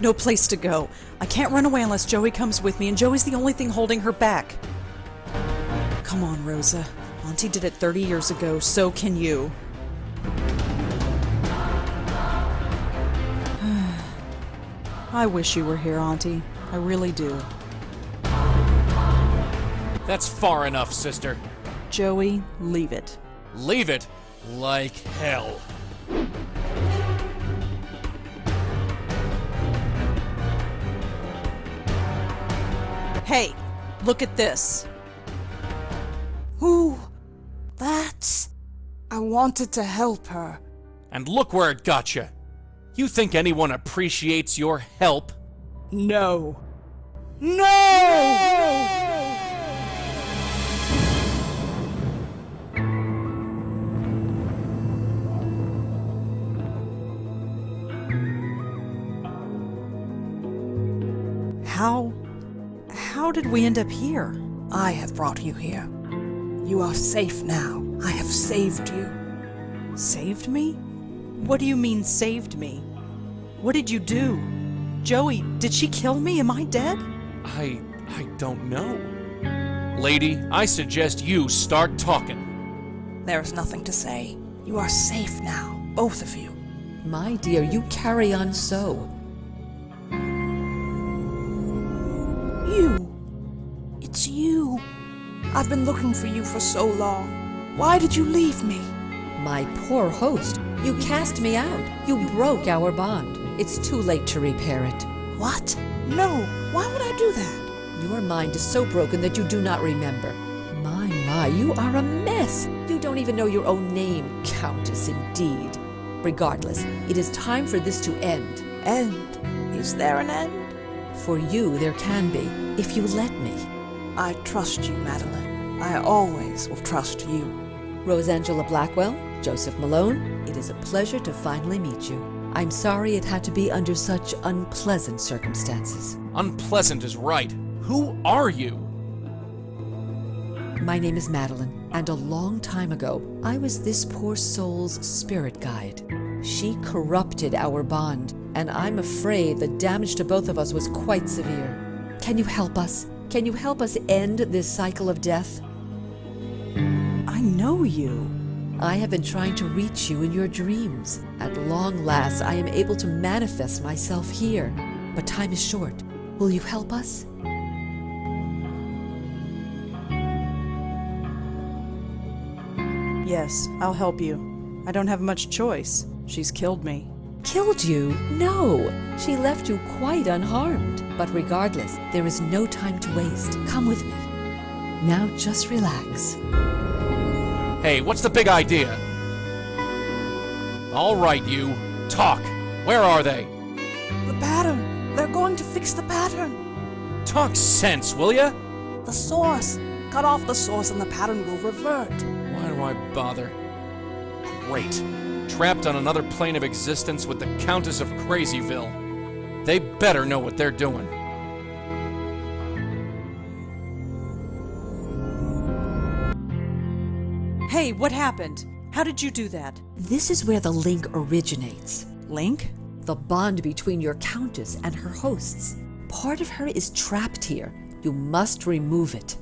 No place to go. I can't run away unless Joey comes with me, and Joey's the only thing holding her back. Come on, Rosa. Auntie did it 30 years ago, so can you. I wish you were here, Auntie. I really do. That's far enough, sister. Joey, leave it. Leave it like hell. Hey, look at this. Who? That's... I wanted to help her. And look where it got you. You think anyone appreciates your help? No. No! How did we end up here? I have brought you here. You are safe now. I have saved you. Saved me? What do you mean, saved me? What did you do? Joey, did she kill me? Am I dead? I don't know. Lady, I suggest you start talking. There is nothing to say. You are safe now, both of you. My dear, you carry on so. You. It's you. I've been looking for you for so long. Why did you leave me? My poor host, you cast me out. You broke our bond. It's too late to repair it. What? No, why would I do that? Your mind is so broken that you do not remember. My, you are a mess. You don't even know your own name, Countess, indeed. Regardless, it is time for this to end. End? Is there an end? For you, there can be, if you let me. I trust you, Madeline. I always will trust you. Rosangela Blackwell, Joseph Malone, it is a pleasure to finally meet you. I'm sorry it had to be under such unpleasant circumstances. Unpleasant is right. Who are you? My name is Madeline, and a long time ago, I was this poor soul's spirit guide. She corrupted our bond, and I'm afraid the damage to both of us was quite severe. Can you help us? Can you help us end this cycle of death? I know you. I have been trying to reach you in your dreams. At long last, I am able to manifest myself here. But time is short. Will you help us? Yes, I'll help you. I don't have much choice. She's killed me. Killed you? No! She left you quite unharmed. But regardless, there is no time to waste. Come with me. Now just relax. Hey, what's the big idea? All right, you. Talk. Where are they? The pattern. They're going to fix the pattern. Talk sense, will ya? The source. Cut off the source and the pattern will revert. Why do I bother? Great. Trapped on another plane of existence with the Countess of Crazyville. They better know what they're doing. Hey, what happened? How did you do that? This is where the link originates. Link? The bond between your Countess and her hosts. Part of her is trapped here. You must remove it.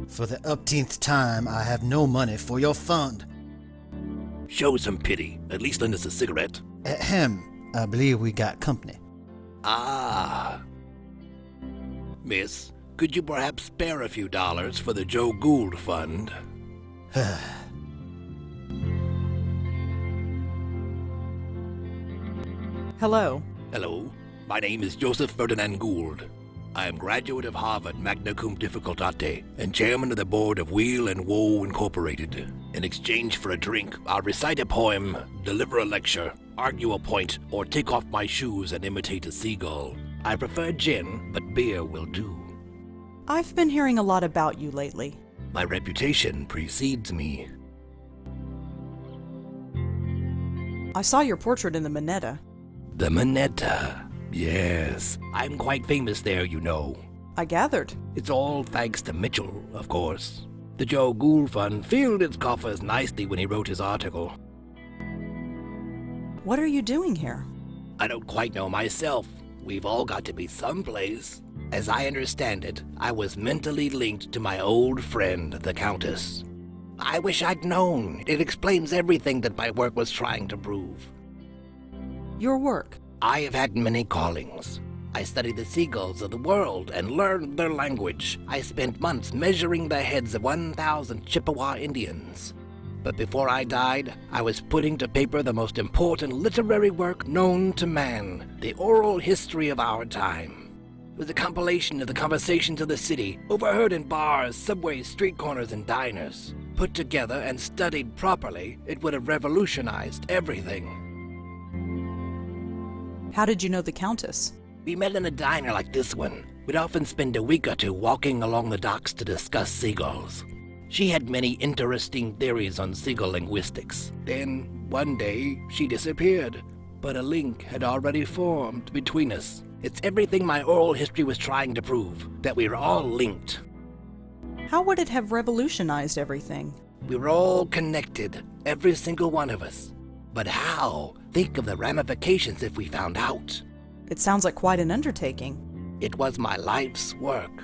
For the upteenth time, I have no money for your fund. Show some pity. At least lend us a cigarette. Ahem. I believe we got company. Ah. Miss, could you perhaps spare a few dollars for the Joe Gould Fund? Hello. Hello, my name is Joseph Ferdinand Gould. I am graduate of Harvard magna cum difficultate and chairman of the board of Wheel and Woe Incorporated. In exchange for a drink, I'll recite a poem, deliver a lecture, argue a point, or take off my shoes and imitate a seagull. I prefer gin, but beer will do. I've been hearing a lot about you lately. My reputation precedes me. I saw your portrait in the Manetta. The Manetta. Yes, I'm quite famous there, you know. I gathered. It's all thanks to Mitchell, of course. The Joe Gould Fund filled its coffers nicely when he wrote his article. What are you doing here? I don't quite know myself. We've all got to be someplace. As I understand it, I was mentally linked to my old friend, the Countess. I wish I'd known. It explains everything that my work was trying to prove. Your work? I have had many callings. I studied the seagulls of the world and learned their language. I spent months measuring the heads of 1,000 Chippewa Indians. But before I died, I was putting to paper the most important literary work known to man, the oral history of our time. It was a compilation of the conversations of the city, overheard in bars, subways, street corners, and diners. Put together and studied properly, it would have revolutionized everything. How did you know the Countess? We met in a diner like this one. We'd often spend a week or two walking along the docks to discuss seagulls. She had many interesting theories on seagull linguistics. Then, one day, she disappeared. But a link had already formed between us. It's everything my oral history was trying to prove, that we were all linked. How would it have revolutionized everything? We were all connected, every single one of us. But how? Think of the ramifications if we found out. It sounds like quite an undertaking. It was my life's work.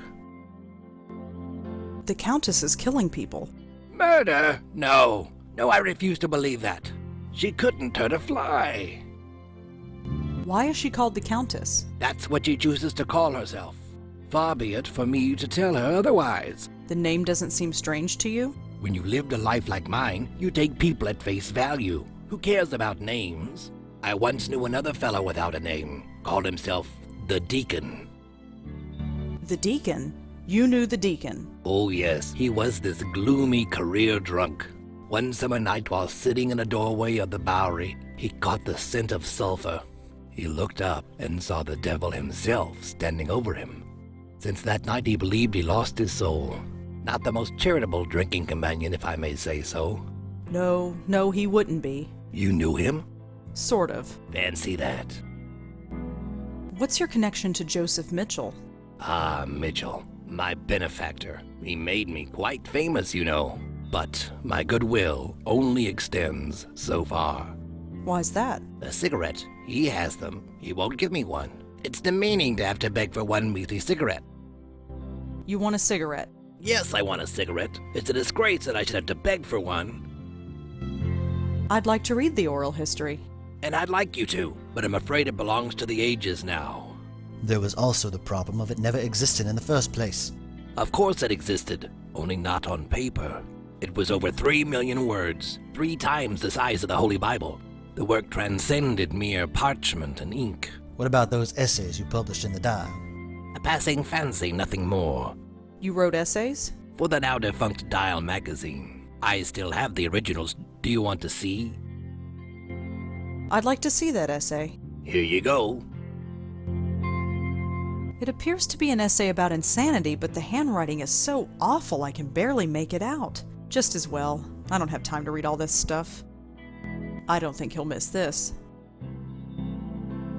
The Countess is killing people. Murder? No, I refuse to believe that. She couldn't hurt a fly. Why is she called the Countess? That's what she chooses to call herself. Far be it for me to tell her otherwise. The name doesn't seem strange to you? When you lived a life like mine, you take people at face value. Who cares about names? I once knew another fellow without a name. Called himself the Deacon. The Deacon? You knew the Deacon? Oh yes, he was this gloomy career drunk. One summer night while sitting in a doorway of the Bowery, he caught the scent of sulfur. He looked up and saw the devil himself standing over him. Since that night he believed he lost his soul. Not the most charitable drinking companion, if I may say so. No, he wouldn't be. You knew him? Sort of. Fancy that. What's your connection to Joseph Mitchell? Ah, Mitchell, my benefactor. He made me quite famous, you know. But my goodwill only extends so far. Why's that? A cigarette. He has them. He won't give me one. It's demeaning to have to beg for one measly cigarette. You want a cigarette? Yes, I want a cigarette. It's a disgrace that I should have to beg for one. I'd like to read the oral history. And I'd like you to, but I'm afraid it belongs to the ages now. There was also the problem of it never existing in the first place. Of course it existed, only not on paper. It was over 3 million words, 3 times the size of the Holy Bible. The work transcended mere parchment and ink. What about those essays you published in the Dial? A passing fancy, nothing more. You wrote essays? For the now-defunct Dial magazine. I still have the originals. Do you want to see? I'd like to see that essay. Here you go. It appears to be an essay about insanity, but the handwriting is so awful I can barely make it out. Just as well. I don't have time to read all this stuff. I don't think he'll miss this.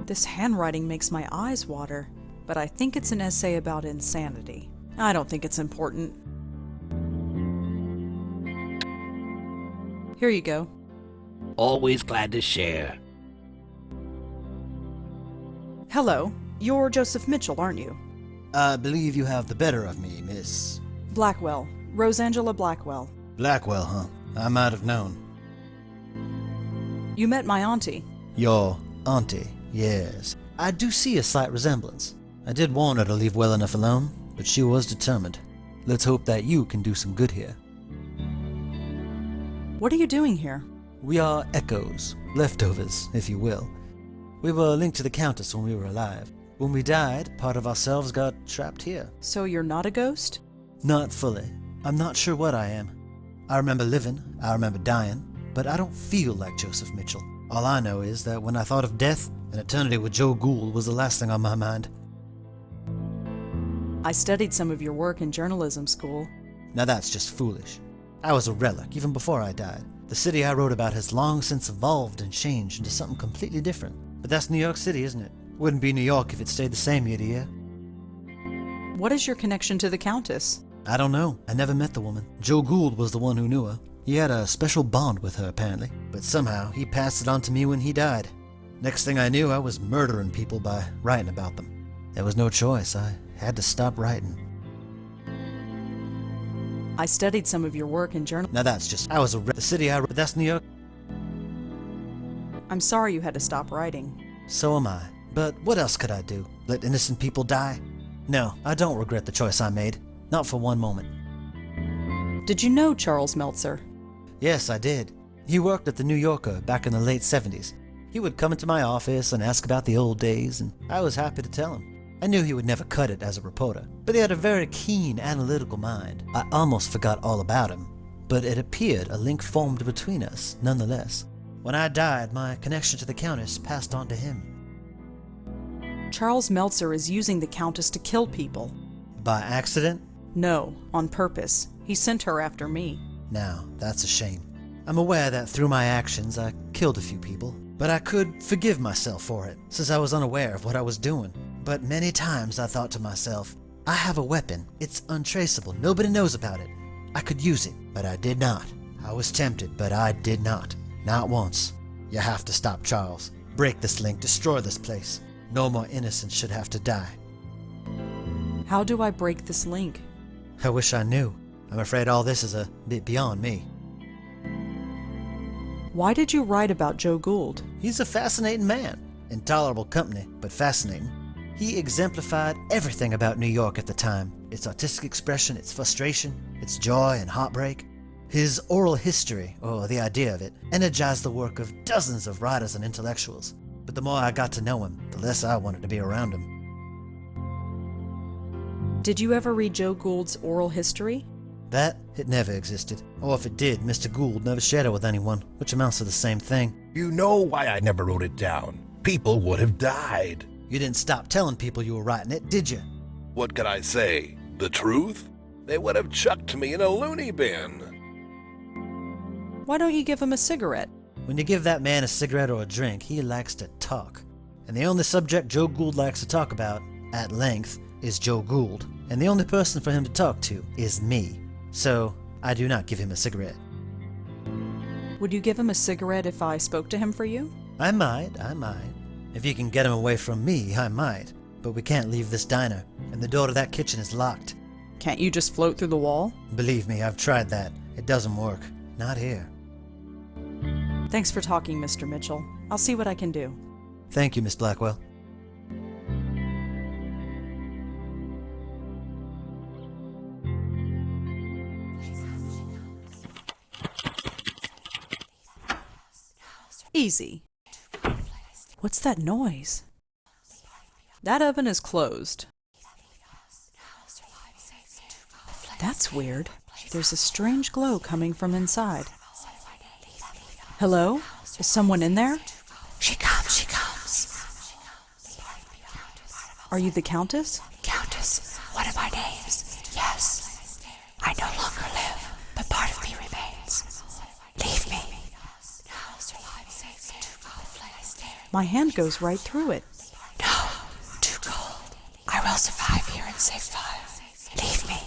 This handwriting makes my eyes water, but I think it's an essay about insanity. I don't think it's important. Here you go. Always glad to share. Hello. You're Joseph Mitchell, aren't you? I believe you have the better of me, Miss... Blackwell. Rosangela Blackwell. Blackwell, huh? I might have known. You met my auntie. Your auntie, yes. I do see a slight resemblance. I did warn her to leave well enough alone, but she was determined. Let's hope that you can do some good here. What are you doing here? We are echoes, leftovers, if you will. We were linked to the Countess when we were alive. When we died, part of ourselves got trapped here. So you're not a ghost? Not fully. I'm not sure what I am. I remember living, I remember dying, but I don't feel like Joseph Mitchell. All I know is that when I thought of death, an eternity with Joe Gould was the last thing on my mind. I studied some of your work in journalism school. Now that's just foolish. I was a relic, even before I died. The city I wrote about has long since evolved and changed into something completely different. But that's New York City, isn't it? Wouldn't be New York if it stayed the same year to year. What is your connection to the Countess? I don't know. I never met the woman. Joe Gould was the one who knew her. He had a special bond with her, apparently. But somehow, he passed it on to me when he died. Next thing I knew, I was murdering people by writing about them. There was no choice. I had to stop writing. I studied some of your work in journalism. Now that's just... the city I wrote... But that's New York. I'm sorry you had to stop writing. So am I. But what else could I do? Let innocent people die? No, I don't regret the choice I made. Not for one moment. Did you know Charles Meltzer? Yes, I did. He worked at the New Yorker back in the late 70s. He would come into my office and ask about the old days, and I was happy to tell him. I knew he would never cut it as a reporter, but he had a very keen, analytical mind. I almost forgot all about him, but it appeared a link formed between us, nonetheless. When I died, my connection to the Countess passed on to him. Charles Meltzer is using the Countess to kill people. By accident? No, on purpose. He sent her after me. Now, that's a shame. I'm aware that through my actions I killed a few people, but I could forgive myself for it, since I was unaware of what I was doing. But many times I thought to myself, I have a weapon. It's untraceable. Nobody knows about it. I could use it, but I did not. I was tempted, but I did not. Not once. You have to stop Charles. Break this link. Destroy this place. No more innocents should have to die. How do I break this link? I wish I knew. I'm afraid all this is a bit beyond me. Why did you write about Joe Gould? He's a fascinating man. Intolerable company, but fascinating. He exemplified everything about New York at the time. Its artistic expression, its frustration, its joy and heartbreak. His oral history, or the idea of it, energized the work of dozens of writers and intellectuals. But the more I got to know him, the less I wanted to be around him. Did you ever read Joe Gould's oral history? That, it never existed. Or if it did, Mr. Gould never shared it with anyone, which amounts to the same thing. You know why I never wrote it down. People would have died. You didn't stop telling people you were writing it, did you? What could I say? The truth? They would have chucked me in a loony bin. Why don't you give him a cigarette? When you give that man a cigarette or a drink, he likes to talk. And the only subject Joe Gould likes to talk about, at length, is Joe Gould. And the only person for him to talk to is me. So, I do not give him a cigarette. Would you give him a cigarette if I spoke to him for you? I might. If you can get him away from me, I might. But we can't leave this diner, and the door to that kitchen is locked. Can't you just float through the wall? Believe me, I've tried that. It doesn't work. Not here. Thanks for talking, Mr. Mitchell. I'll see what I can do. Thank you, Miss Blackwell. Easy. What's that noise? That oven is closed. That's weird. There's a strange glow coming from inside. Hello? Is someone in there? She comes, she comes. Are you the Countess? Countess, one of our names. Yes. I no longer live, but part of me remains. Leave me. My hand goes right through it. No, too cold. I will survive here and save fire. Leave me.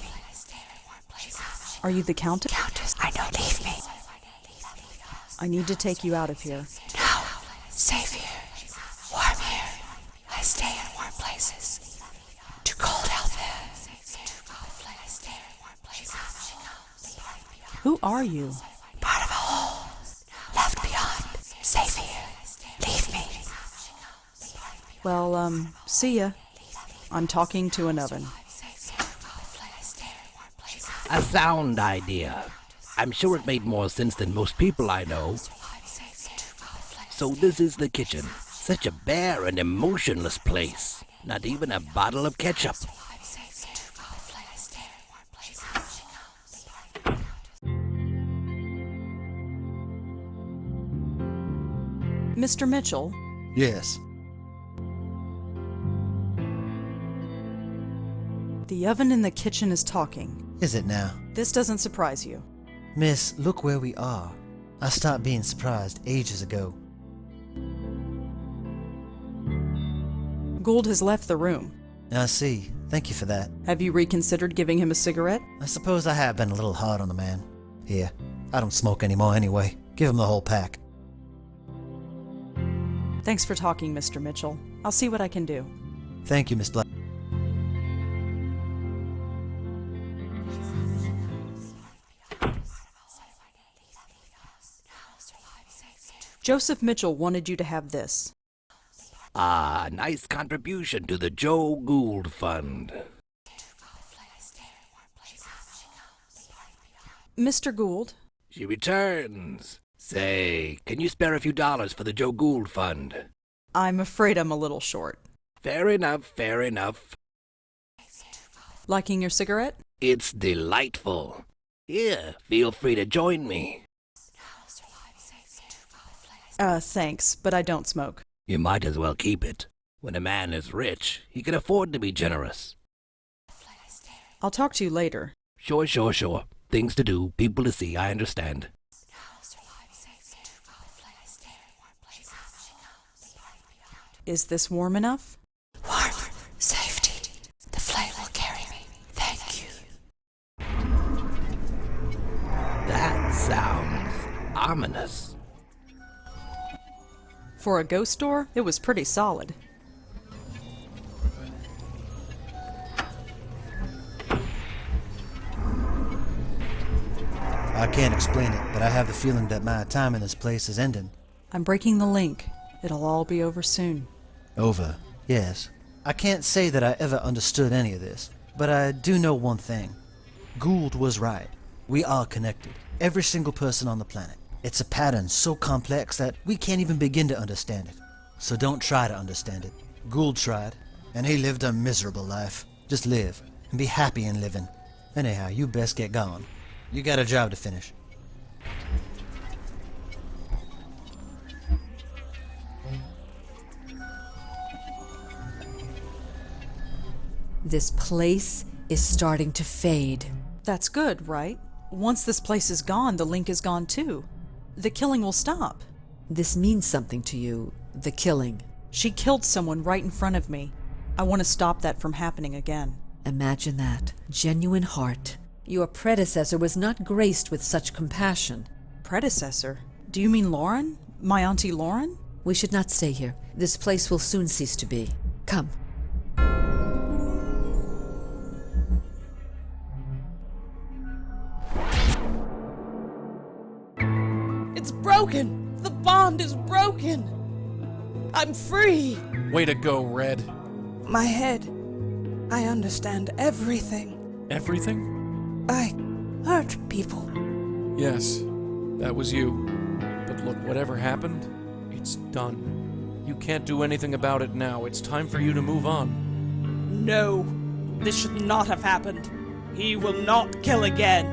Are you the Countess? Countess, I know, leave me. I need to take you out of here. No, safe here. Warm here. I stay in warm places. Too cold out there. Who are you? Part of a whole. Left beyond. Safe here. Leave me. Well, see ya. I'm talking to an oven. A sound idea. I'm sure it made more sense than most people I know. So this is the kitchen. Such a bare and emotionless place. Not even a bottle of ketchup. Mr. Mitchell, Yes. the oven in the kitchen is talking. Is it now? This doesn't surprise you. Miss, look where we are. I stopped being surprised ages ago. Gould has left the room. I see. Thank you for that. Have you reconsidered giving him a cigarette? I suppose I have been a little hard on the man. Here, I don't smoke anymore anyway. Give him the whole pack. Thanks for talking, Mr. Mitchell. I'll see what I can do. Thank you, Miss Black. Joseph Mitchell wanted you to have this. Ah, nice contribution to the Joe Gould Fund. Mr. Gould? She returns. Say, can you spare a few dollars for the Joe Gould Fund? I'm afraid I'm a little short. Fair enough, fair enough. Liking your cigarette? It's delightful. Here, feel free to join me. Thanks, but I don't smoke. You might as well keep it. When a man is rich, he can afford to be generous. I'll talk to you later. Sure. Things to do, people to see, I understand. Is this warm enough? Warmth, safety. The flame will carry me. Thank you. That sounds ominous. For a ghost door, it was pretty solid. I can't explain it, but I have the feeling that my time in this place is ending. I'm breaking the link. It'll all be over soon. Over. Yes. I can't say that I ever understood any of this, but I do know one thing. Gould was right. We are connected. Every single person on the planet. It's a pattern so complex that we can't even begin to understand it. So don't try to understand it. Gould tried, and he lived a miserable life. Just live, and be happy in living. Anyhow, you best get gone. You got a job to finish. This place is starting to fade. That's good, right? Once this place is gone, the link is gone too. The killing will stop. This means something to you, the killing. She killed someone right in front of me. I want to stop that from happening again. Imagine that. Genuine heart. Your predecessor was not graced with such compassion. Predecessor? Do you mean Lauren? My Auntie Lauren? We should not stay here. This place will soon cease to be. Come. It's broken! The bond is broken! I'm free! Way to go, Red. My head. I understand everything. Everything? I hurt people. Yes, that was you. But look, whatever happened, it's done. You can't do anything about it now. It's time for you to move on. No, this should not have happened. He will not kill again.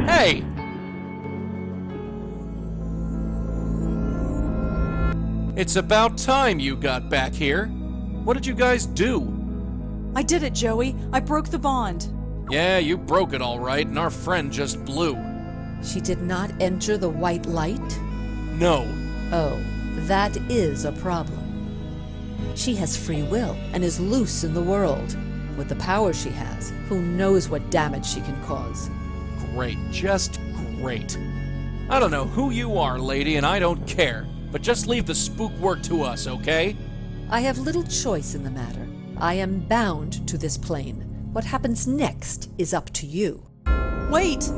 Hey! It's about time you got back here. What did you guys do? I did it, Joey. I broke the bond. Yeah, you broke it all right, and our friend just blew. She did not enter the white light? No. Oh, that is a problem. She has free will and is loose in the world. With the power she has, who knows what damage she can cause. Great, just great. I don't know who you are, lady, and I don't care. But just leave the spook work to us, okay? I have little choice in the matter. I am bound to this plane. What happens next is up to you. Wait!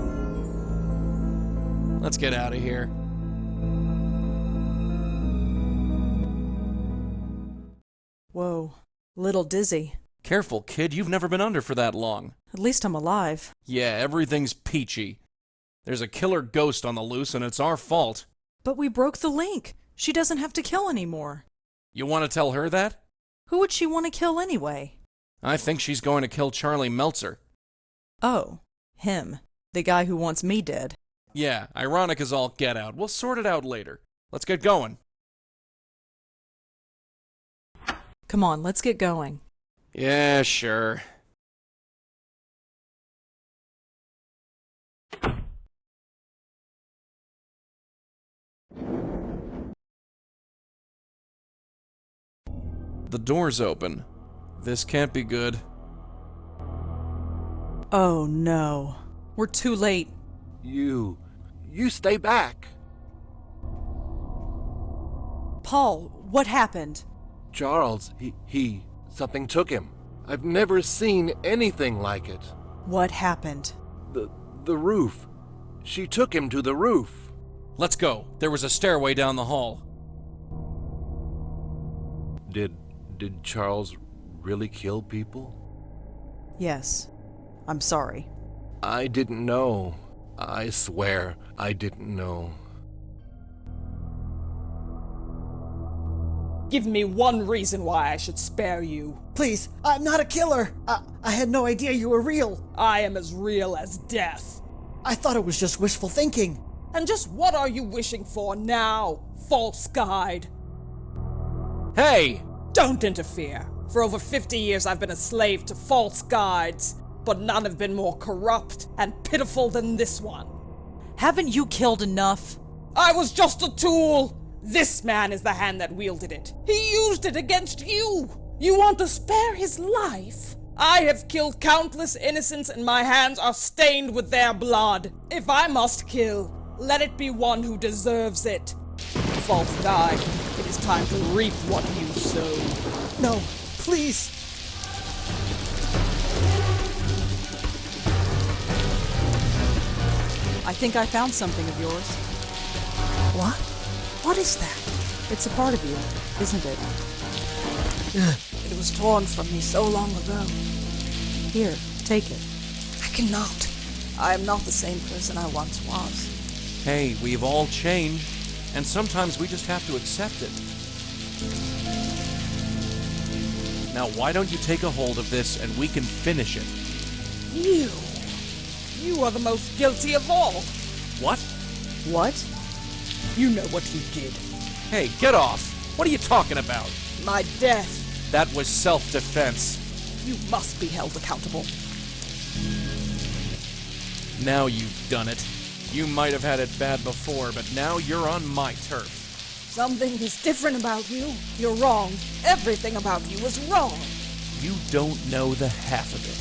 Let's get out of here. Whoa. Little dizzy. Careful, kid, you've never been under for that long. At least I'm alive. Yeah, everything's peachy. There's a killer ghost on the loose, and it's our fault. But we broke the link. She doesn't have to kill anymore. You want to tell her that? Who would she want to kill anyway? I think she's going to kill Charlie Meltzer. Oh, him. The guy who wants me dead. Yeah, ironic as all get out. We'll sort it out later. Let's get going. Come on, let's get going. Yeah, sure. The door's open. This can't be good. Oh no. We're too late. You stay back. Paul, what happened? Charles, something took him. I've never seen anything like it. What happened? The roof. She took him to the roof. Let's go. There was a stairway down the hall. Did Charles really kill people? Yes. I'm sorry. I didn't know. I swear I didn't know. Give me one reason why I should spare you. Please, I'm not a killer. I had no idea you were real. I am as real as death. I thought it was just wishful thinking. And just what are you wishing for now, false guide? Hey! Don't interfere. For over 50 years I've been a slave to false guides, but none have been more corrupt and pitiful than this one. Haven't you killed enough? I was just a tool! This man is the hand that wielded it. He used it against you! You want to spare his life? I have killed countless innocents and my hands are stained with their blood. If I must kill, let it be one who deserves it. False guide, it is time to reap what you sow. No, please. I think I found something of yours. What? What is that? It's a part of you, isn't it? It was torn from me so long ago. Here, take it. I cannot. I am not the same person I once was. Hey, we've all changed, and sometimes we just have to accept it. Now, why don't you take a hold of this and we can finish it? You are the most guilty of all. What? What? You know what you did. Hey, get off! What are you talking about? My death. That was self-defense. You must be held accountable. Now you've done it. You might have had it bad before, but now you're on my turf. Something is different about you. You're wrong. Everything about you is wrong. You don't know the half of it.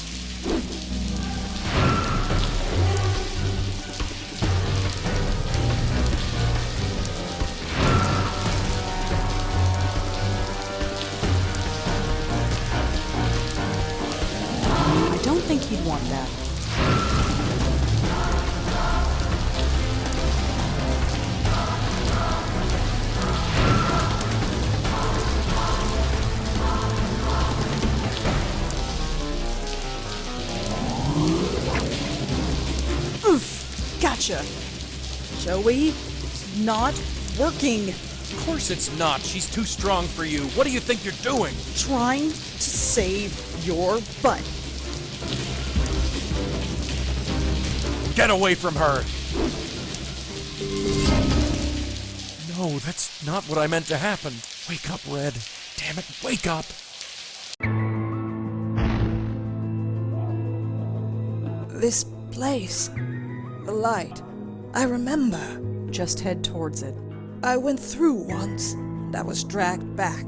I don't think he'd want that. Oof! Gotcha! Joey, it's not working. Of course it's not. She's too strong for you. What do you think you're doing? Trying to save your butt. Get away from her! No, that's not what I meant to happen. Wake up, Red. Damn it, wake up! This place. The light. I remember. Just head towards it. I went through once, and I was dragged back.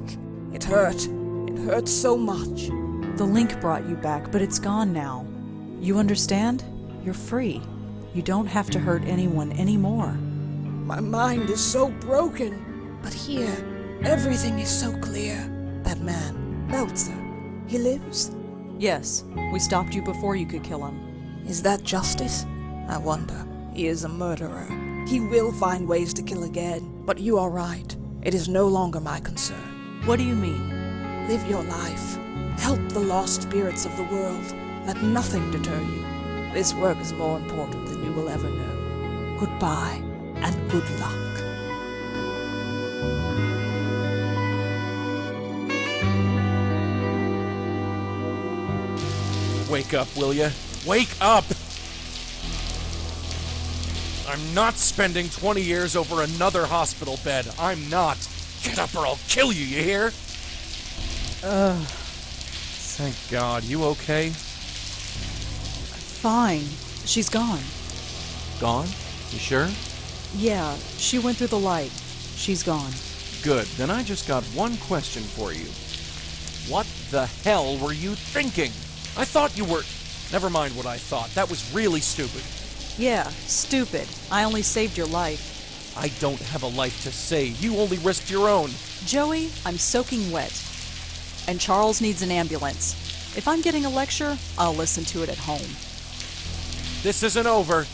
It hurt. It hurt so much. The link brought you back, but it's gone now. You understand? You're free. You don't have to hurt anyone anymore. My mind is so broken. But here, everything is so clear. That man, Meltzer, he lives? Yes, we stopped you before you could kill him. Is that justice? I wonder. He is a murderer. He will find ways to kill again. But you are right. It is no longer my concern. What do you mean? Live your life. Help the lost spirits of the world. Let nothing deter you. This work is more important than you will ever know. Goodbye, and good luck. Wake up, will ya? Wake up! I'm not spending 20 years over another hospital bed. I'm not. Get up or I'll kill you, you hear? Thank God. You okay? Fine. She's gone. Gone? You sure? Yeah, she went through the light. She's gone. Good. Then I just got one question for you. What the hell were you thinking? I thought you were... Never mind what I thought. That was really stupid. Yeah, stupid. I only saved your life. I don't have a life to save. You only risked your own. Joey, I'm soaking wet. And Charles needs an ambulance. If I'm getting a lecture, I'll listen to it at home. This isn't over.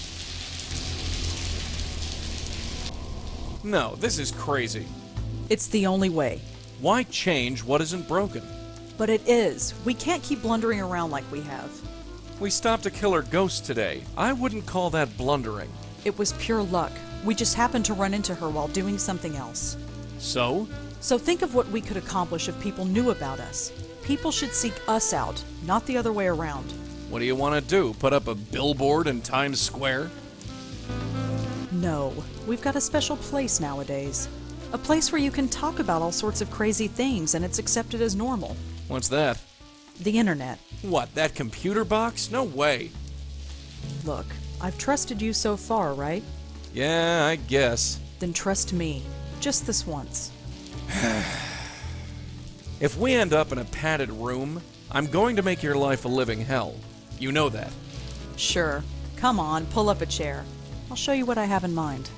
No, this is crazy. It's the only way. Why change what isn't broken? But it is. We can't keep blundering around like we have. We stopped a killer ghost today. I wouldn't call that blundering. It was pure luck. We just happened to run into her while doing something else. So? So think of what we could accomplish if people knew about us. People should seek us out, not the other way around. What do you want to do? Put up a billboard in Times Square? No. We've got a special place nowadays. A place where you can talk about all sorts of crazy things and it's accepted as normal. What's that? The internet. What, that computer box? No way. Look, I've trusted you so far, right? Yeah, I guess. Then trust me. Just this once. If we end up in a padded room, I'm going to make your life a living hell. You know that. Sure. Come on, pull up a chair. I'll show you what I have in mind.